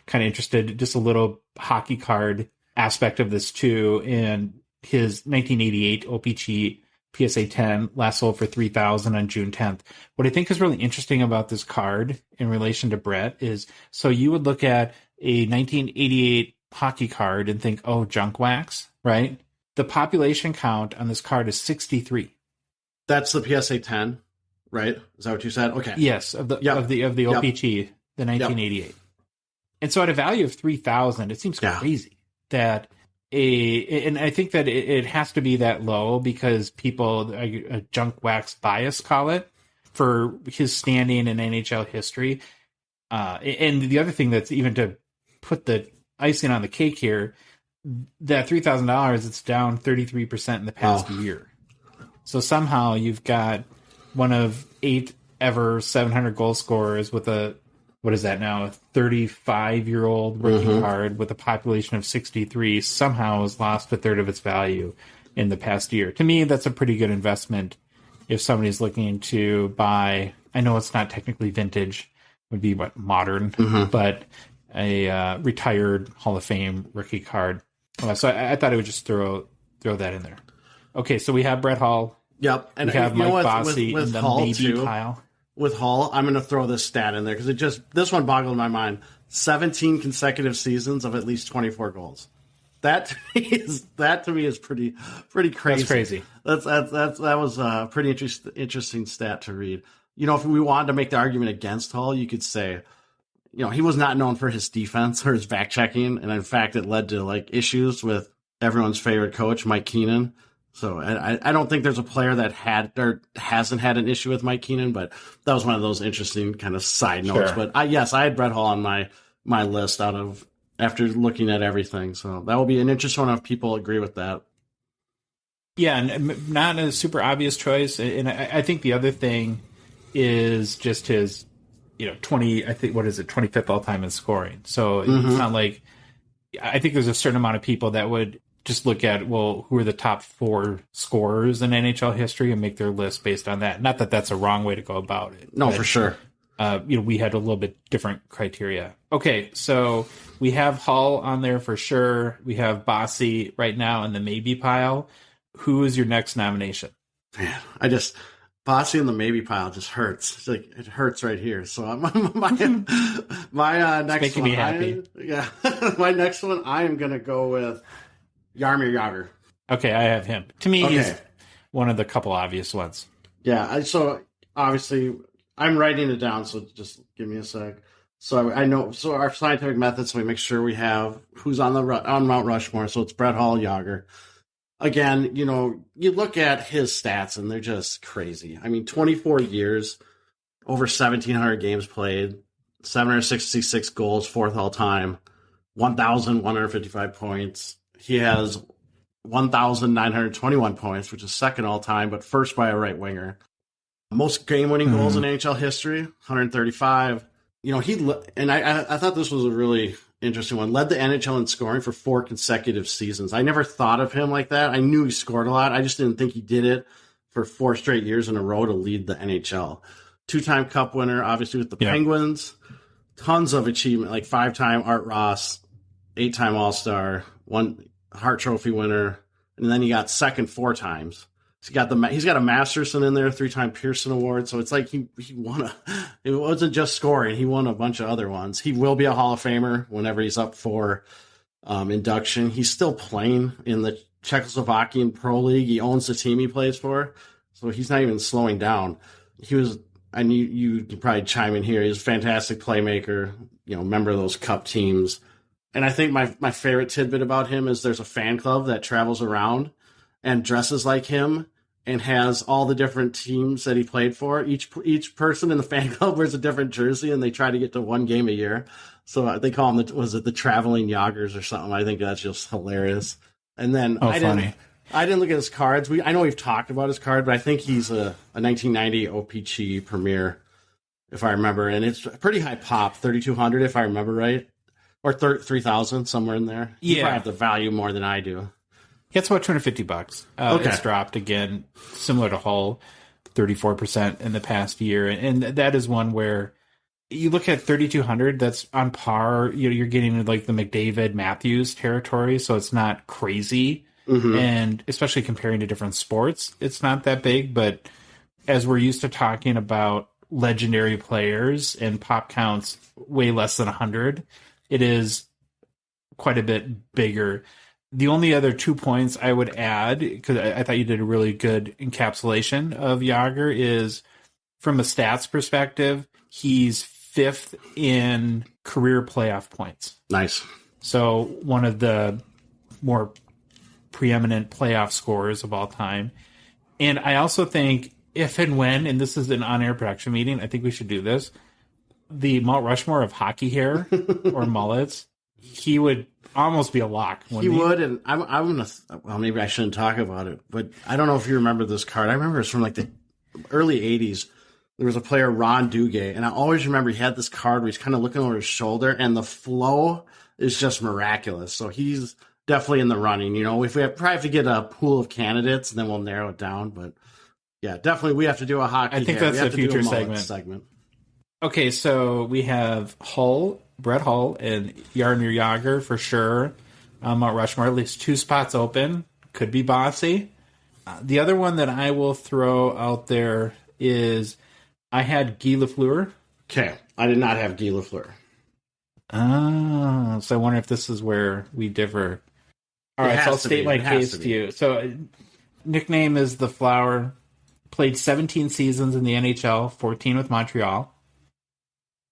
kind of interested, just a little hockey card aspect of this too. And his 1988 OPG PSA 10 last sold for $3,000 on June 10th. What I think is really interesting about this card in relation to Brett is, so you would look at a 1988 hockey card and think, oh, junk wax, right? The population count on this card is 63. That's the PSA 10, right? Is that what you said? Okay. Yes, of the OPG, the 1988. Yep. And so at a value of $3,000, it seems crazy that and I think that it has to be that low because people, a junk wax bias call it, for his standing in NHL history. And the other thing that's even to put the icing on the cake here, that $3,000, it's down 33% in the past year. So somehow you've got one of 8 ever 700 goal scorers with a 35-year-old rookie card with a population of 63 somehow has lost 1/3 of its value in the past year. To me, that's a pretty good investment if somebody's looking to buy. I know it's not technically vintage, would be modern, but a retired Hall of Fame rookie card. So I thought I would just throw that in there. Okay, so we have Brett Hull. Yep, and we have Mike Bossy in the Hull maybe too. pile. With Hull, I'm going to throw this stat in there because this one boggled my mind. 17 consecutive seasons of at least 24 goals. That to me is pretty crazy. That's crazy. That was a pretty interesting stat to read. If we wanted to make the argument against Hull, you could say, he was not known for his defense or his back checking, and in fact, it led to issues with everyone's favorite coach, Mike Keenan. So I don't think there's a player that had or hasn't had an issue with Mike Keenan, but that was one of those interesting kind of side notes. But I had Brett Hull on my list after looking at everything. So that will be an interesting one if people agree with that. Yeah, and not a super obvious choice. And I think the other thing is just his, 25th all time in scoring. So it's not like, I think there's a certain amount of people that would just look at, who are the top 4 scorers in NHL history and make their list based on that. Not that that's a wrong way to go about it. No, for sure. We had a little bit different criteria. Okay, so we have Hull on there for sure. We have Bossy right now in the maybe pile. Who is your next nomination? Man, Bossy in the maybe pile just hurts. It hurts right here. So my next making one, me happy. My next one, I am going to go with Jaromir Jagr. Okay, I have him. To me, he's one of the couple obvious ones. Yeah, so obviously, I'm writing it down, so just give me a sec. So I know, so our scientific method, so we make sure we have who's on Mount Rushmore. So it's Brett Hull, Jagr. Again, you look at his stats, and they're just crazy. I mean, 24 years, over 1,700 games played, 766 goals, 4th all time, 1,155 points. He has 1,921 points, which is 2nd all time, but first by a right winger. Most game-winning goals in NHL history, 135. I thought this was a really interesting one. Led the NHL in scoring for 4 consecutive seasons. I never thought of him like that. I knew he scored a lot. I just didn't think he did it for 4 straight years in a row to lead the NHL. 2-time Cup winner, obviously with the Penguins. Tons of achievement, like 5-time Art Ross, 8-time All-Star, 1 Hart Trophy winner, and then he got second 4 times. He's got a Masterson in there, 3-time Pearson Award. So it's like he won it wasn't just scoring. He won a bunch of other ones. He will be a Hall of Famer whenever he's up for induction. He's still playing in the Czechoslovakian Pro League. He owns the team he plays for. So he's not even slowing down. He was, and you can probably chime in here. He's a fantastic playmaker, member of those cup teams. And I think my favorite tidbit about him is there's a fan club that travels around and dresses like him and has all the different teams that he played for. Each person in the fan club wears a different jersey, and they try to get to 1 game a year. So they call him the traveling Yoggers or something. I think that's just hilarious. And then I didn't look at his cards. I know we've talked about his card, but I think he's a 1990 OPC Premier, if I remember. And it's a pretty high pop, 3,200 if I remember right. Or 3,000, somewhere in there. You probably have the value more than I do. It's about $250. Okay. It's dropped again, similar to Hull, 34% in the past year. And that is one where you look at 3,200, that's on par. You're getting like the McDavid Matthews territory, so it's not crazy. Mm-hmm. And especially comparing to different sports, it's not that big. But as we're used to talking about legendary players and pop counts way less than 100, it is quite a bit bigger. The only other 2 points I would add, because I thought you did a really good encapsulation of Jágr, is from a stats perspective, he's 5th in career playoff points. Nice. So one of the more preeminent playoff scorers of all time. And I also think if and when, and this is an on-air production meeting, I think we should do this, the Mt Rushmore of hockey hair or mullets, he would almost be a lock. He would, and I'm gonna. Well, maybe I shouldn't talk about it, but I don't know if you remember this card. I remember it's from like the early '80s. There was a player, Ron Duguay, and I always remember he had this card where he's kind of looking over his shoulder, and the flow is just miraculous. So he's definitely in the running. If we probably have to get a pool of candidates, and then we'll narrow it down. But yeah, definitely we have to do a hockey. I think that's a future segment. Okay, so we have Brett Hull, and Jaromir Jágr for sure. Mount Rushmore, at least 2 spots open. Could be Bossy. The other one that I will throw out there is I had Guy Lafleur. Okay, I did not have Guy Lafleur. So I wonder if this is where we differ. All right, so I'll state my case to you. So nickname is the Flower. Played 17 seasons in the NHL, 14 with Montreal.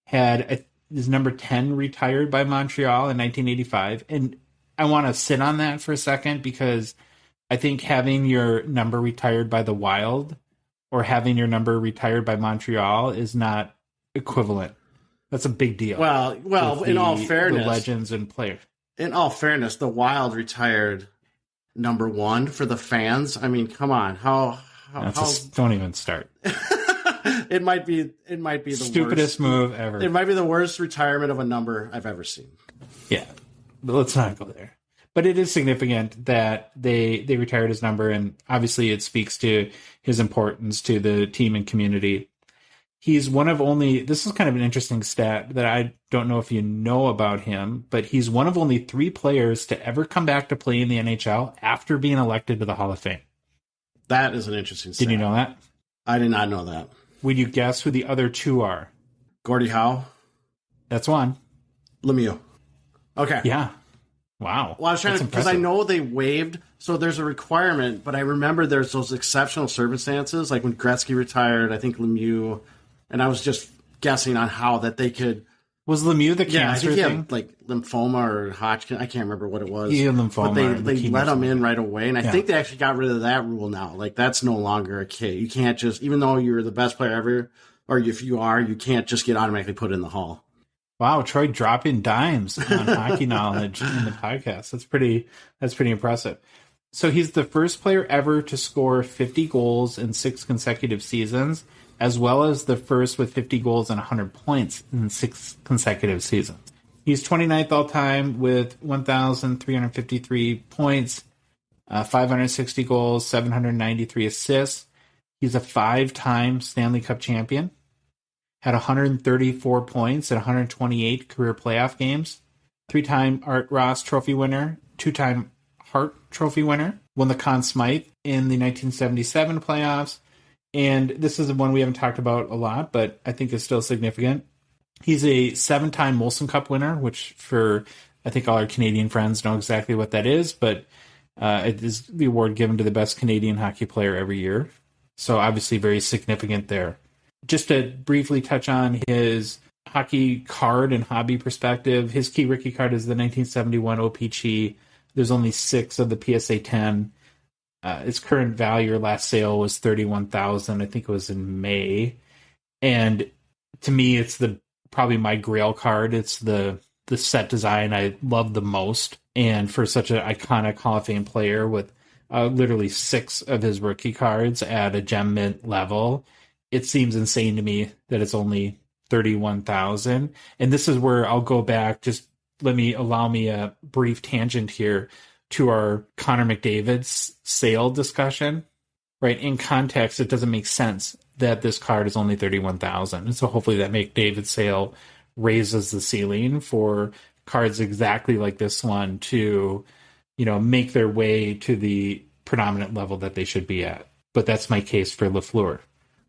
Had his number 10 retired by Montreal in 1985. And I want to sit on that for a second because I think having your number retired by the Wild or having your number retired by Montreal is not equivalent. That's a big deal. Well, in all fairness, the legends and players. In all fairness, the Wild retired number 1 for the fans. I mean, come on. Don't even start. It might be the stupidest move ever. It might be the worst retirement of a number I've ever seen. Yeah, but let's not go there. But it is significant that they retired his number, and obviously it speaks to his importance to the team and community. He's one of only, this is kind of an interesting stat that I don't know if you know about him, but he's one of only 3 players to ever come back to play in the NHL after being elected to the Hall of Fame. That is an interesting stat. Did you know that? I did not know that. Would you guess who the other 2 are? Gordie Howe? That's one. Lemieux. Okay. Yeah. Wow. Well, I was trying to, because I know they waived, so there's a requirement, but I remember there's those exceptional circumstances, like when Gretzky retired, I think Lemieux, and I was just guessing on how that they could. Was Lemieux the cancer thing? Had, like lymphoma or Hodgkin. I can't remember what it was. He had lymphoma. But they let him in right away, and I think they actually got rid of that rule now. Like that's no longer a kid. You can't just, even though you're the best player ever, or if you are, you can't just get automatically put in the Hall. Wow, Troy dropping dimes on hockey knowledge in the podcast. That's pretty impressive. So he's the first player ever to score 50 goals in 6 consecutive seasons, as well as the first with 50 goals and 100 points in 6 consecutive seasons. He's 29th all-time with 1,353 points, 560 goals, 793 assists. He's a 5-time Stanley Cup champion. Had 134 points in 128 career playoff games. 3-time Art Ross Trophy winner. 2-time Hart Trophy winner. Won the Conn Smythe in the 1977 playoffs. And this is the one we haven't talked about a lot, but I think is still significant. He's a 7-time Molson Cup winner, which for, I think all our Canadian friends know exactly what that is, but it is the award given to the best Canadian hockey player every year. So obviously very significant there. Just to briefly touch on his hockey card and hobby perspective, his key rookie card is the 1971 OPC. There's only 6 of the PSA 10. Its current value or last sale was $31,000. I think it was in May. And to me, it's probably my grail card. It's the set design I love the most. And for such an iconic Hall of Fame player with literally 6 of his rookie cards at a gem mint level, it seems insane to me that it's only $31,000. And this is where I'll go back. Just allow me a brief tangent here to our Connor McDavid sale discussion. Right? In context, it doesn't make sense that this card is only $31,000. And so hopefully that McDavid sale raises the ceiling for cards exactly like this one to, make their way to the predominant level that they should be at. But that's my case for Lafleur.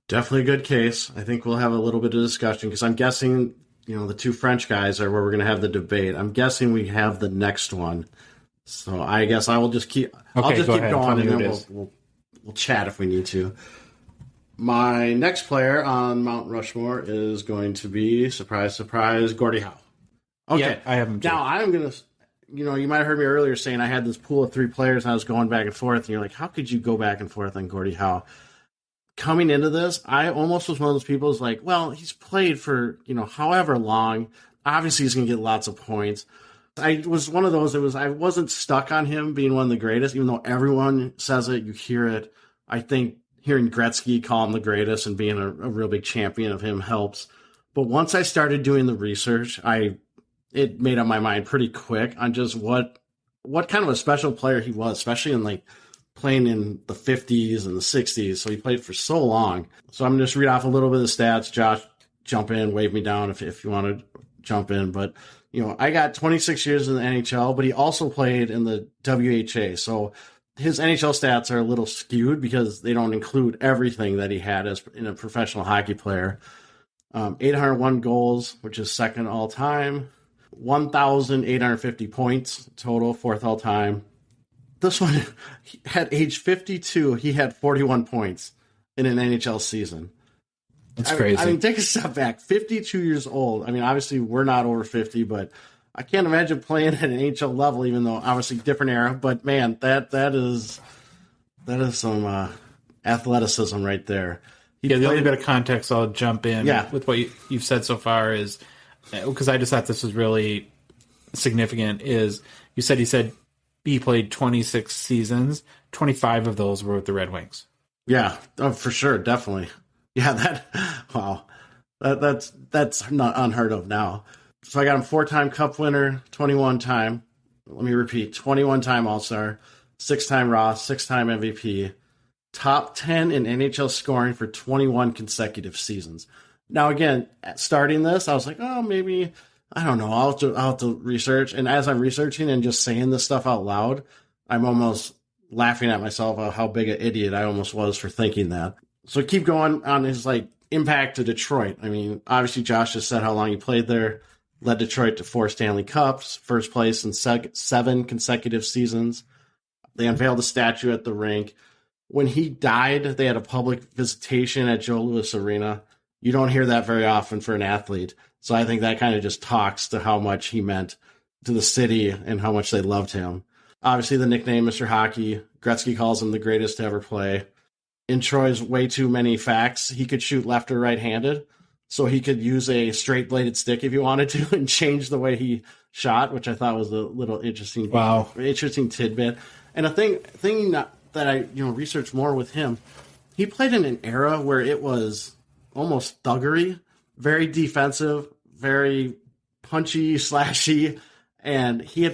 Definitely a good case. I think we'll have a little bit of discussion because I'm guessing, the 2 French guys are where we're going to have the debate. I'm guessing we have the next one. So I guess I will just keep. I'll just keep going, and then we'll chat if we need to. My next player on Mt Rushmore is going to be, surprise, surprise, Gordie Howe. Okay, yeah, I have him too. Now I'm gonna. You might have heard me earlier saying I had this pool of 3 players and I was going back and forth, and you're like, how could you go back and forth on Gordie Howe? Coming into this, I almost was one of those people who's like, well, he's played for, however long. Obviously, he's going to get lots of points. I was one of those I wasn't stuck on him being one of the greatest, even though everyone says it, you hear it. I think hearing Gretzky call him the greatest and being a real big champion of him helps. But once I started doing the research, it made up my mind pretty quick on just what kind of a special player he was, especially in playing in the 50s and the 60s. So he played for so long. So I'm going to just read off a little bit of the stats. Josh, jump in, wave me down if you want to jump in. But, I got 26 years in the NHL, but he also played in the WHA. So his NHL stats are a little skewed because they don't include everything that he had as in a professional hockey player. 801 goals, which is second all time. 1,850 points total, 4th all time. This one, at age 52, he had 41 points in an NHL season. That's crazy. I mean, take a step back. 52 years old. I mean, obviously, we're not over 50, but I can't imagine playing at an NHL level, even though obviously different era. But man, that is some athleticism right there. The only bit of context I'll jump in with what you've said so far is, because I just thought this was really significant, is he said he played 26 seasons, 25 of those were with the Red Wings. Yeah, for sure, definitely. Yeah, that's not unheard of now. So I got him 4-time Cup winner, 21-time. Let me repeat: 21-time All-Star, 6-time Ross, 6-time MVP, top 10 in NHL scoring for 21 consecutive seasons. Now, again, starting this, I was like, oh, maybe, I don't know, I'll have to research. And as I'm researching and just saying this stuff out loud, I'm almost laughing at myself at how big an idiot I almost was for thinking that. So keep going on his impact to Detroit. I mean, obviously Josh just said how long he played there, led Detroit to 4 Stanley Cups, first place in 7 consecutive seasons. They unveiled a statue at the rink. When he died, they had a public visitation at Joe Louis Arena. You don't hear that very often for an athlete. So I think that kind of just talks to how much he meant to the city and how much they loved him. Obviously, the nickname Mr. Hockey, Gretzky calls him the greatest to ever play. In Troy's way too many facts, he could shoot left or right-handed. So he could use a straight-bladed stick if he wanted to and change the way he shot, which I thought was a little interesting. Wow. Interesting tidbit. And a thing that I researched more with him, he played in an era where it was almost thuggery, very defensive, very punchy, slashy, and he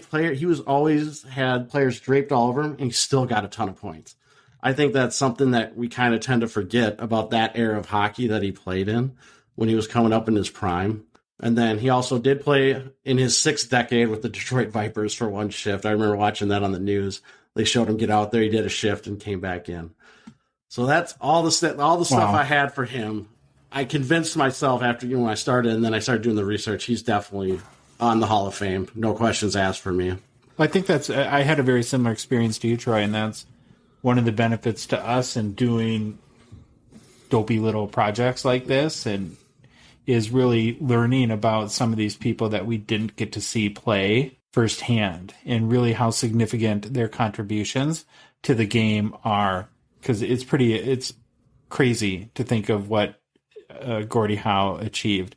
was always had players draped all over him, and he still got a ton of points. I think that's something that we kind of tend to forget about that era of hockey that he played in when he was coming up in his prime. And then he also did play in his 6th decade with the Detroit Vipers for one shift. I remember watching that on the news. They showed him get out there. He did a shift and came back in. So that's all the stuff I had for him. I convinced myself after when I started, and then I started doing the research. He's definitely on the Hall of Fame. No questions asked for me. I think I had a very similar experience to you, Troy, and that's one of the benefits to us in doing dopey little projects like this, and is really learning about some of these people that we didn't get to see play firsthand, and really how significant their contributions to the game are. Because it's crazy to think of what Gordie Howe achieved.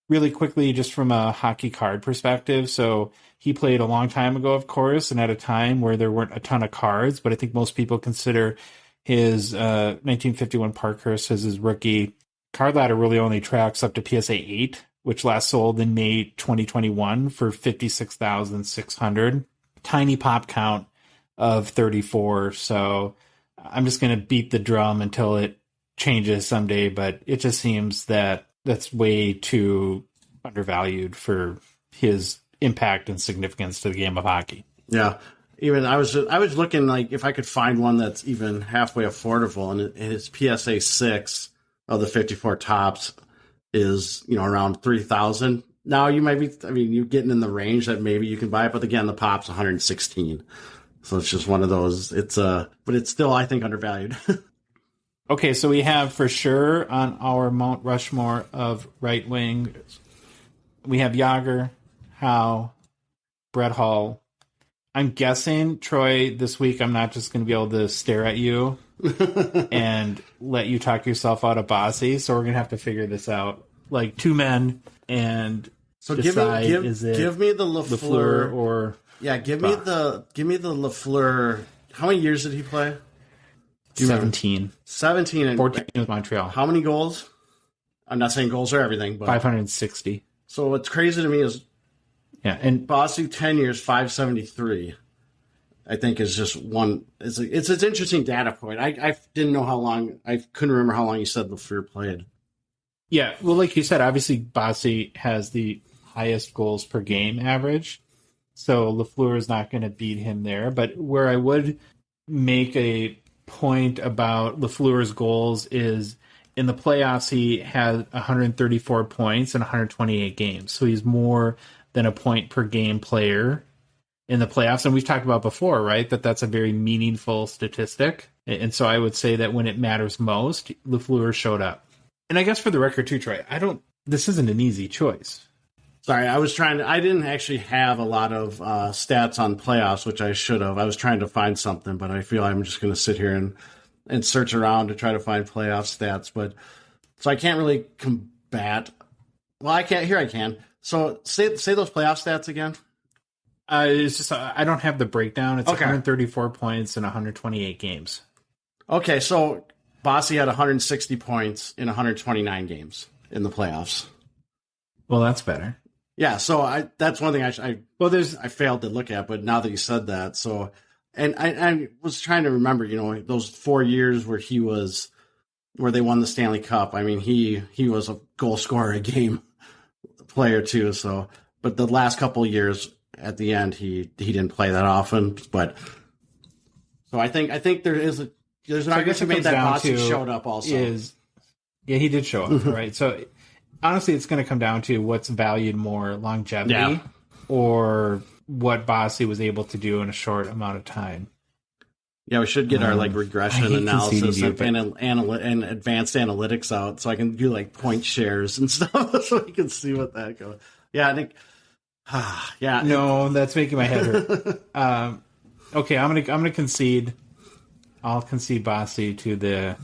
Really quickly, just from a hockey card perspective, so he played a long time ago, of course, and at a time where there weren't a ton of cards, but I think most people consider his 1951 Parkhurst as his rookie. Card Ladder really only tracks up to PSA 8, which last sold in May 2021 for $56,600. Tiny pop count of 34, so I'm just going to beat the drum until it changes someday, but it just seems that that's way too undervalued for his impact and significance to the game of hockey. Yeah. Even I was looking like if I could find one that's even halfway affordable, and his PSA 6 of the 54 tops is, around 3,000. Now you might be, you're getting in the range that maybe you can buy it, but again, the pop's 116. So it's just one of those. But it's still, I think, undervalued. Okay, so we have for sure on our Mount Rushmore of right wing, we have Weegar, Howe, Brett Hull. I'm guessing, Troy, this week I'm not just going to be able to stare at you and let you talk yourself out of Bossy, so we're going to have to figure this out. Like 2 men and so decide give me the Lafleur or give me the Lafleur. How many years did he play? 17. 17 and 14 with Montreal. How many goals? I'm not saying goals are everything, but 560. So what's crazy to me is and Bossy 10 years, 573. I think is just one. It's an interesting data point. I didn't know how long. I couldn't remember how long you said Lafleur played. Yeah, well, like you said, obviously Bossy has the highest goals per game average, so Lafleur is not going to beat him there. But where I would make a point about Lafleur's goals is in the playoffs he had 134 points in 128 games, so he's more than a point per game player in the playoffs. And we've talked about before, right, that's a very meaningful statistic. And so I would say that when it matters most, Lafleur showed up. And I guess for the record too, Troy, this isn't an easy choice. Sorry, I didn't actually have a lot of stats on playoffs, which I should have. I was trying to find something, but I feel I'm just going to sit here and search around to try to find playoff stats. So I can't really combat. Well, I can. So say those playoff stats again. It's just I don't have the breakdown. It's okay. 134 points in 128 games. Okay, so Bossy had 160 points in 129 games in the playoffs. Well, that's better. Yeah, so that's one thing I failed to look at, but now that you said that, so and I was trying to remember, those 4 years where they won the Stanley Cup. I mean, he was a goal scorer a game player too. So, but the last couple of years at the end, he didn't play that often. But so I think there's an argument to be made that Bossy showed up also. He did show up, right? So honestly, it's going to come down to what's valued more, longevity or what Bossy was able to do in a short amount of time. Yeah, we should get our regression analysis and advanced analytics out so I can do point shares and stuff so we can see what that goes. Yeah, I think. No, that's making my head hurt. Okay, I'm gonna concede. I'll concede Bossy to the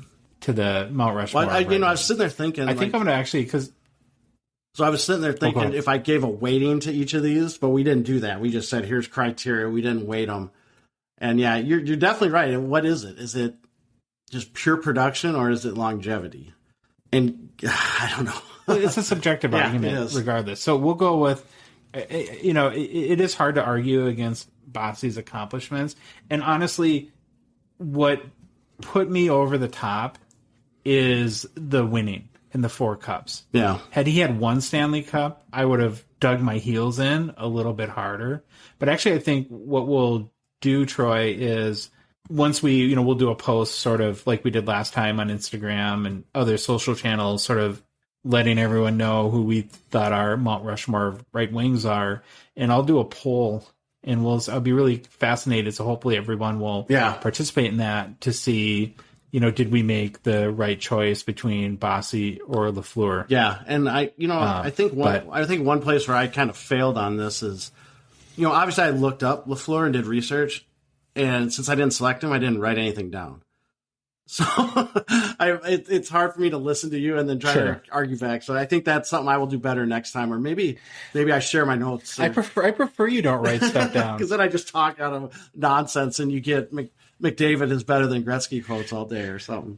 Mount Rushmore. Well, I was sitting there thinking. I think I'm gonna actually So I was sitting there thinking if I gave a weighting to each of these, but we didn't do that. We just said here's criteria. We didn't weight them. And yeah, you're definitely right. And what is it? Is it just pure production or is it longevity? And I don't know. It's a subjective argument regardless. So we'll go with it is hard to argue against Bossy's accomplishments. And honestly, what put me over the top is the winning in the 4 cups. Yeah. Had he had 1 Stanley Cup, I would have dug my heels in a little bit harder. But actually, I think what we'll do, Troy, is once we'll do a post sort of like we did last time on Instagram and other social channels, sort of letting everyone know who we thought our Mt Rushmore right wings are. And I'll do a poll, and I'll be really fascinated. So hopefully everyone will participate in that to see, did we make the right choice between Bossy or Lafleur? Yeah. And I think one place where I kind of failed on this is, obviously I looked up Lafleur and did research. And since I didn't select him, I didn't write anything down. So it's hard for me to listen to you and then try to argue back. So I think that's something I will do better next time, or maybe I share my notes. I prefer you don't write stuff down, because then I just talk out of nonsense, and you get McDavid is better than Gretzky quotes all day or something.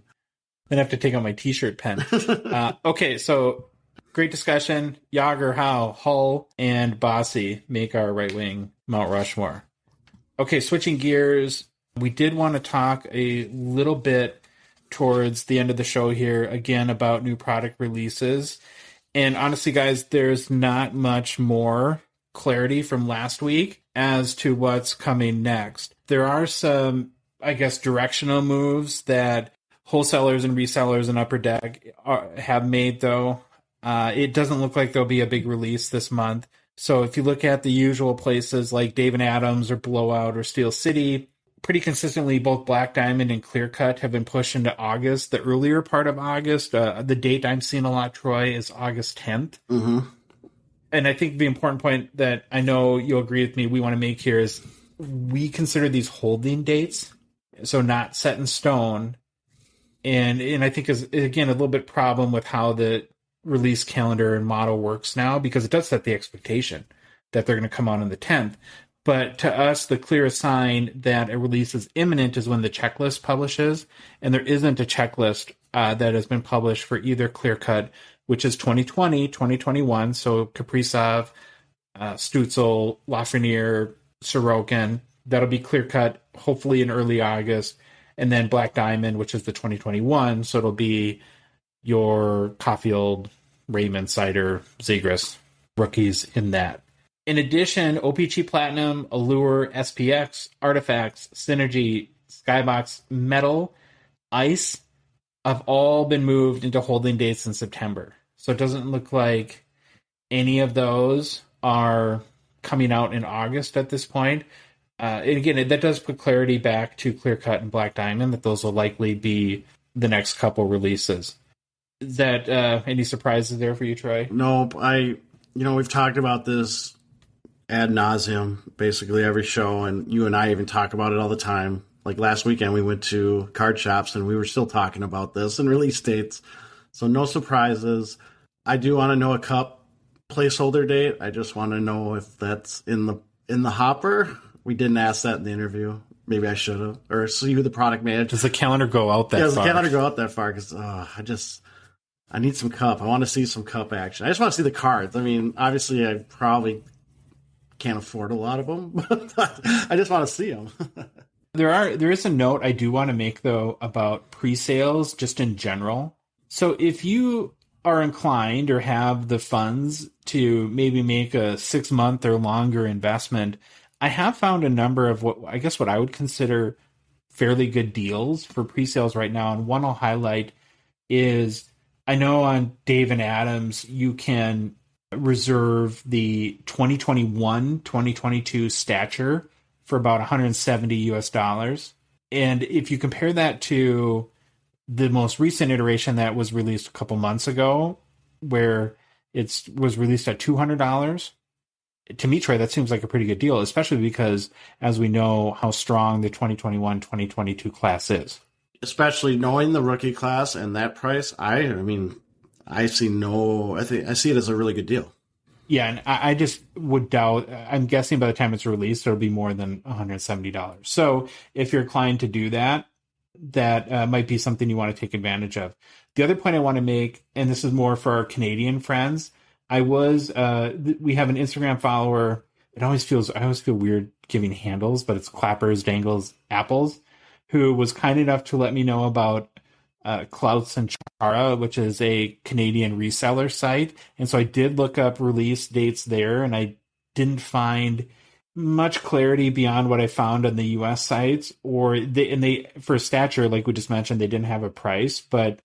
Then I have to take out my T-shirt pen. Okay, so great discussion. Yager, Howe, Hull, and Bossy make our right wing Mt Rushmore. Okay, switching gears, we did want to talk a little bit towards the end of the show here, again, about new product releases. And honestly, guys, there's not much more clarity from last week as to what's coming next. There are some, I guess, directional moves that wholesalers and resellers in Upper Deck have made, though. It doesn't look like there'll be a big release this month. So if you look at the usual places like Dave & Adams or Blowout or Steel City, pretty consistently both Black Diamond and Clear Cut have been pushed into August. The earlier part of August, the date I'm seeing a lot, Troy, is August 10th. Mm-hmm. And I think the important point that I know you'll agree with me we want to make here is we consider these holding dates, so not set in stone. And I think is, again, a little bit problem with how the release calendar and model works now, because it does set the expectation that they're going to come out on the 10th. But to us, the clearest sign that a release is imminent is when the checklist publishes, and there isn't a checklist that has been published for either Clear Cut, which is 2020, 2021, so Kaprizov, Stützle, Lafreniere, Sorokin. That'll be Clear Cut, hopefully in early August, and then Black Diamond, which is the 2021, so it'll be your Caulfield, Raymond, Sider, Zegras, rookies in that. In addition, OPG Platinum, Allure, SPX, Artifacts, Synergy, Skybox, Metal, Ice have all been moved into holding dates in September. So it doesn't look like any of those are coming out in August at this point. And again, that does put clarity back to Clear Cut and Black Diamond that those will likely be the next couple releases. Is that any surprises there for you, Troy? Nope. We've talked about this ad nauseum, basically every show, and you and I even talk about it all the time. Like last weekend, we went to card shops and we were still talking about this and release dates. So no surprises. I do want to know a cup placeholder date. I just want to know if that's in the hopper. We didn't ask that in the interview. Maybe I should have, or see who the product manager. Does the calendar go out that far? Does the calendar go out that far? Because I need some cup. I want to see some cup action. I just want to see the cards. I mean, obviously, I probably can't afford a lot of them, but I just want to see them. There is a note I do want to make, though, about pre-sales just in general. So if you are inclined or have the funds to maybe make a 6-month or longer investment, I have found a number of what I would consider fairly good deals for pre-sales right now. And one I'll highlight is, I know on Dave & Adams, you can reserve the 2021-2022 stature for about $170 US. And if you compare that to the most recent iteration that was released a couple months ago, where it was released at $200, to me, Troy, that seems like a pretty good deal, especially because, as we know, how strong the 2021-2022 class is. Especially knowing the rookie class and that price, I see it as a really good deal. Yeah, and I just would doubt, I'm guessing by the time it's released, it'll be more than $170. So if you're inclined to do that, that might be something you want to take advantage of. The other point I want to make, and this is more for our Canadian friends, I was we have an Instagram follower. I always feel weird giving handles, but it's Clappers, Dangles, Apples, who was kind enough to let me know about Clouts and Chara, which is a Canadian reseller site. And so I did look up release dates there, and I didn't find much clarity beyond what I found on the US sites, or they for stature, like we just mentioned, they didn't have a price, but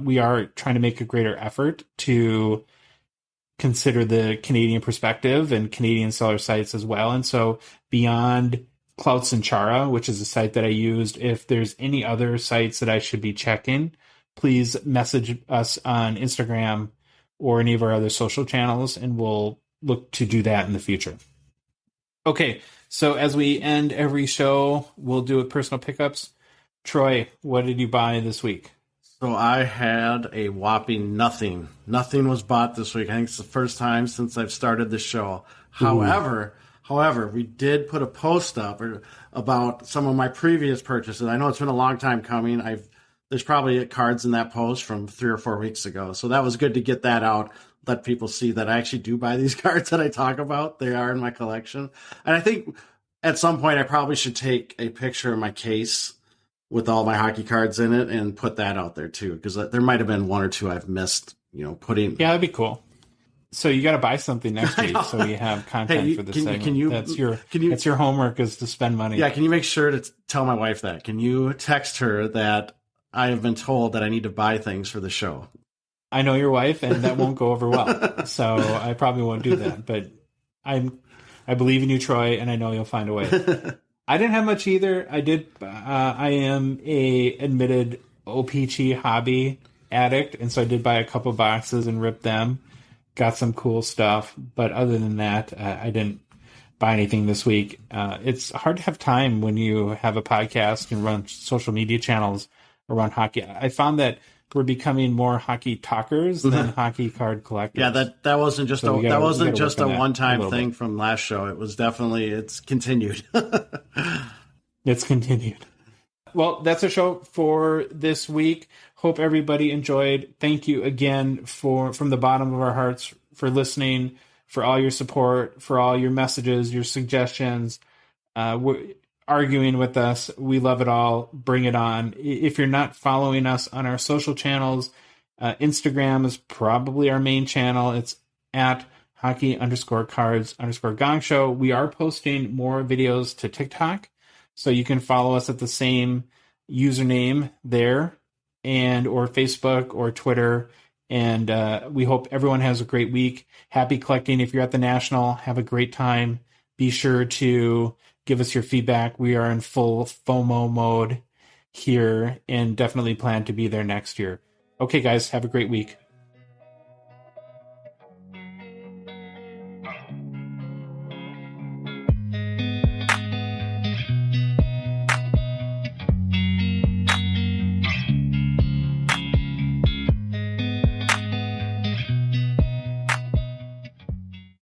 we are trying to make a greater effort to consider the Canadian perspective and Canadian seller sites as well. And so beyond Clouts and Chara, which is a site that I used, if there's any other sites that I should be checking, please message us on Instagram or any of our other social channels, and we'll look to do that in the future. Okay, so as we end every show, we'll do a personal pickups. Troy, what did you buy this week? So I had a whopping nothing. Nothing was bought this week. I think it's the first time since I've started the show. However, we did put a post up about some of my previous purchases. I know it's been a long time coming. There's probably cards in that post from 3 or 4 weeks ago. So that was good to get that out. Let people see that I actually do buy these cards that I talk about. They are in my collection. And I think at some point I probably should take a picture of my case with all my hockey cards in it and put that out there too, because there might have been 1 or 2 I've missed, putting. Yeah, that'd be cool. So you got to buy something next week so we have content for this segment. That's your homework, is to spend money. Yeah, can you make sure to tell my wife that? Can you text her that I have been told that I need to buy things for the show? I know your wife, and that won't go over well. So I probably won't do that. But I believe in you, Troy, and I know you'll find a way. I didn't have much either. I am a admitted OPC hobby addict, and so I did buy a couple boxes and rip them. Got some cool stuff, but other than that, I didn't buy anything this week. It's hard to have time when you have a podcast and run social media channels around hockey. I found that we're becoming more hockey talkers than hockey card collectors. Yeah, that wasn't just a one-time thing from last show. It was definitely, it's continued. It's continued. Well, that's our show for this week. Hope everybody enjoyed. Thank you again from the bottom of our hearts for listening, for all your support, for all your messages, your suggestions, arguing with us. We love it all. Bring it on. If you're not following us on our social channels, Instagram is probably our main channel. It's at hockey_cards_gongshow. We are posting more videos to TikTok, so you can follow us at the same username there, and or Facebook or Twitter. And we hope everyone has a great week. Happy collecting. If you're at the National, have a great time. Be sure to give us your feedback. We are in full FOMO mode here and definitely plan to be there next year. Okay, guys, have a great week.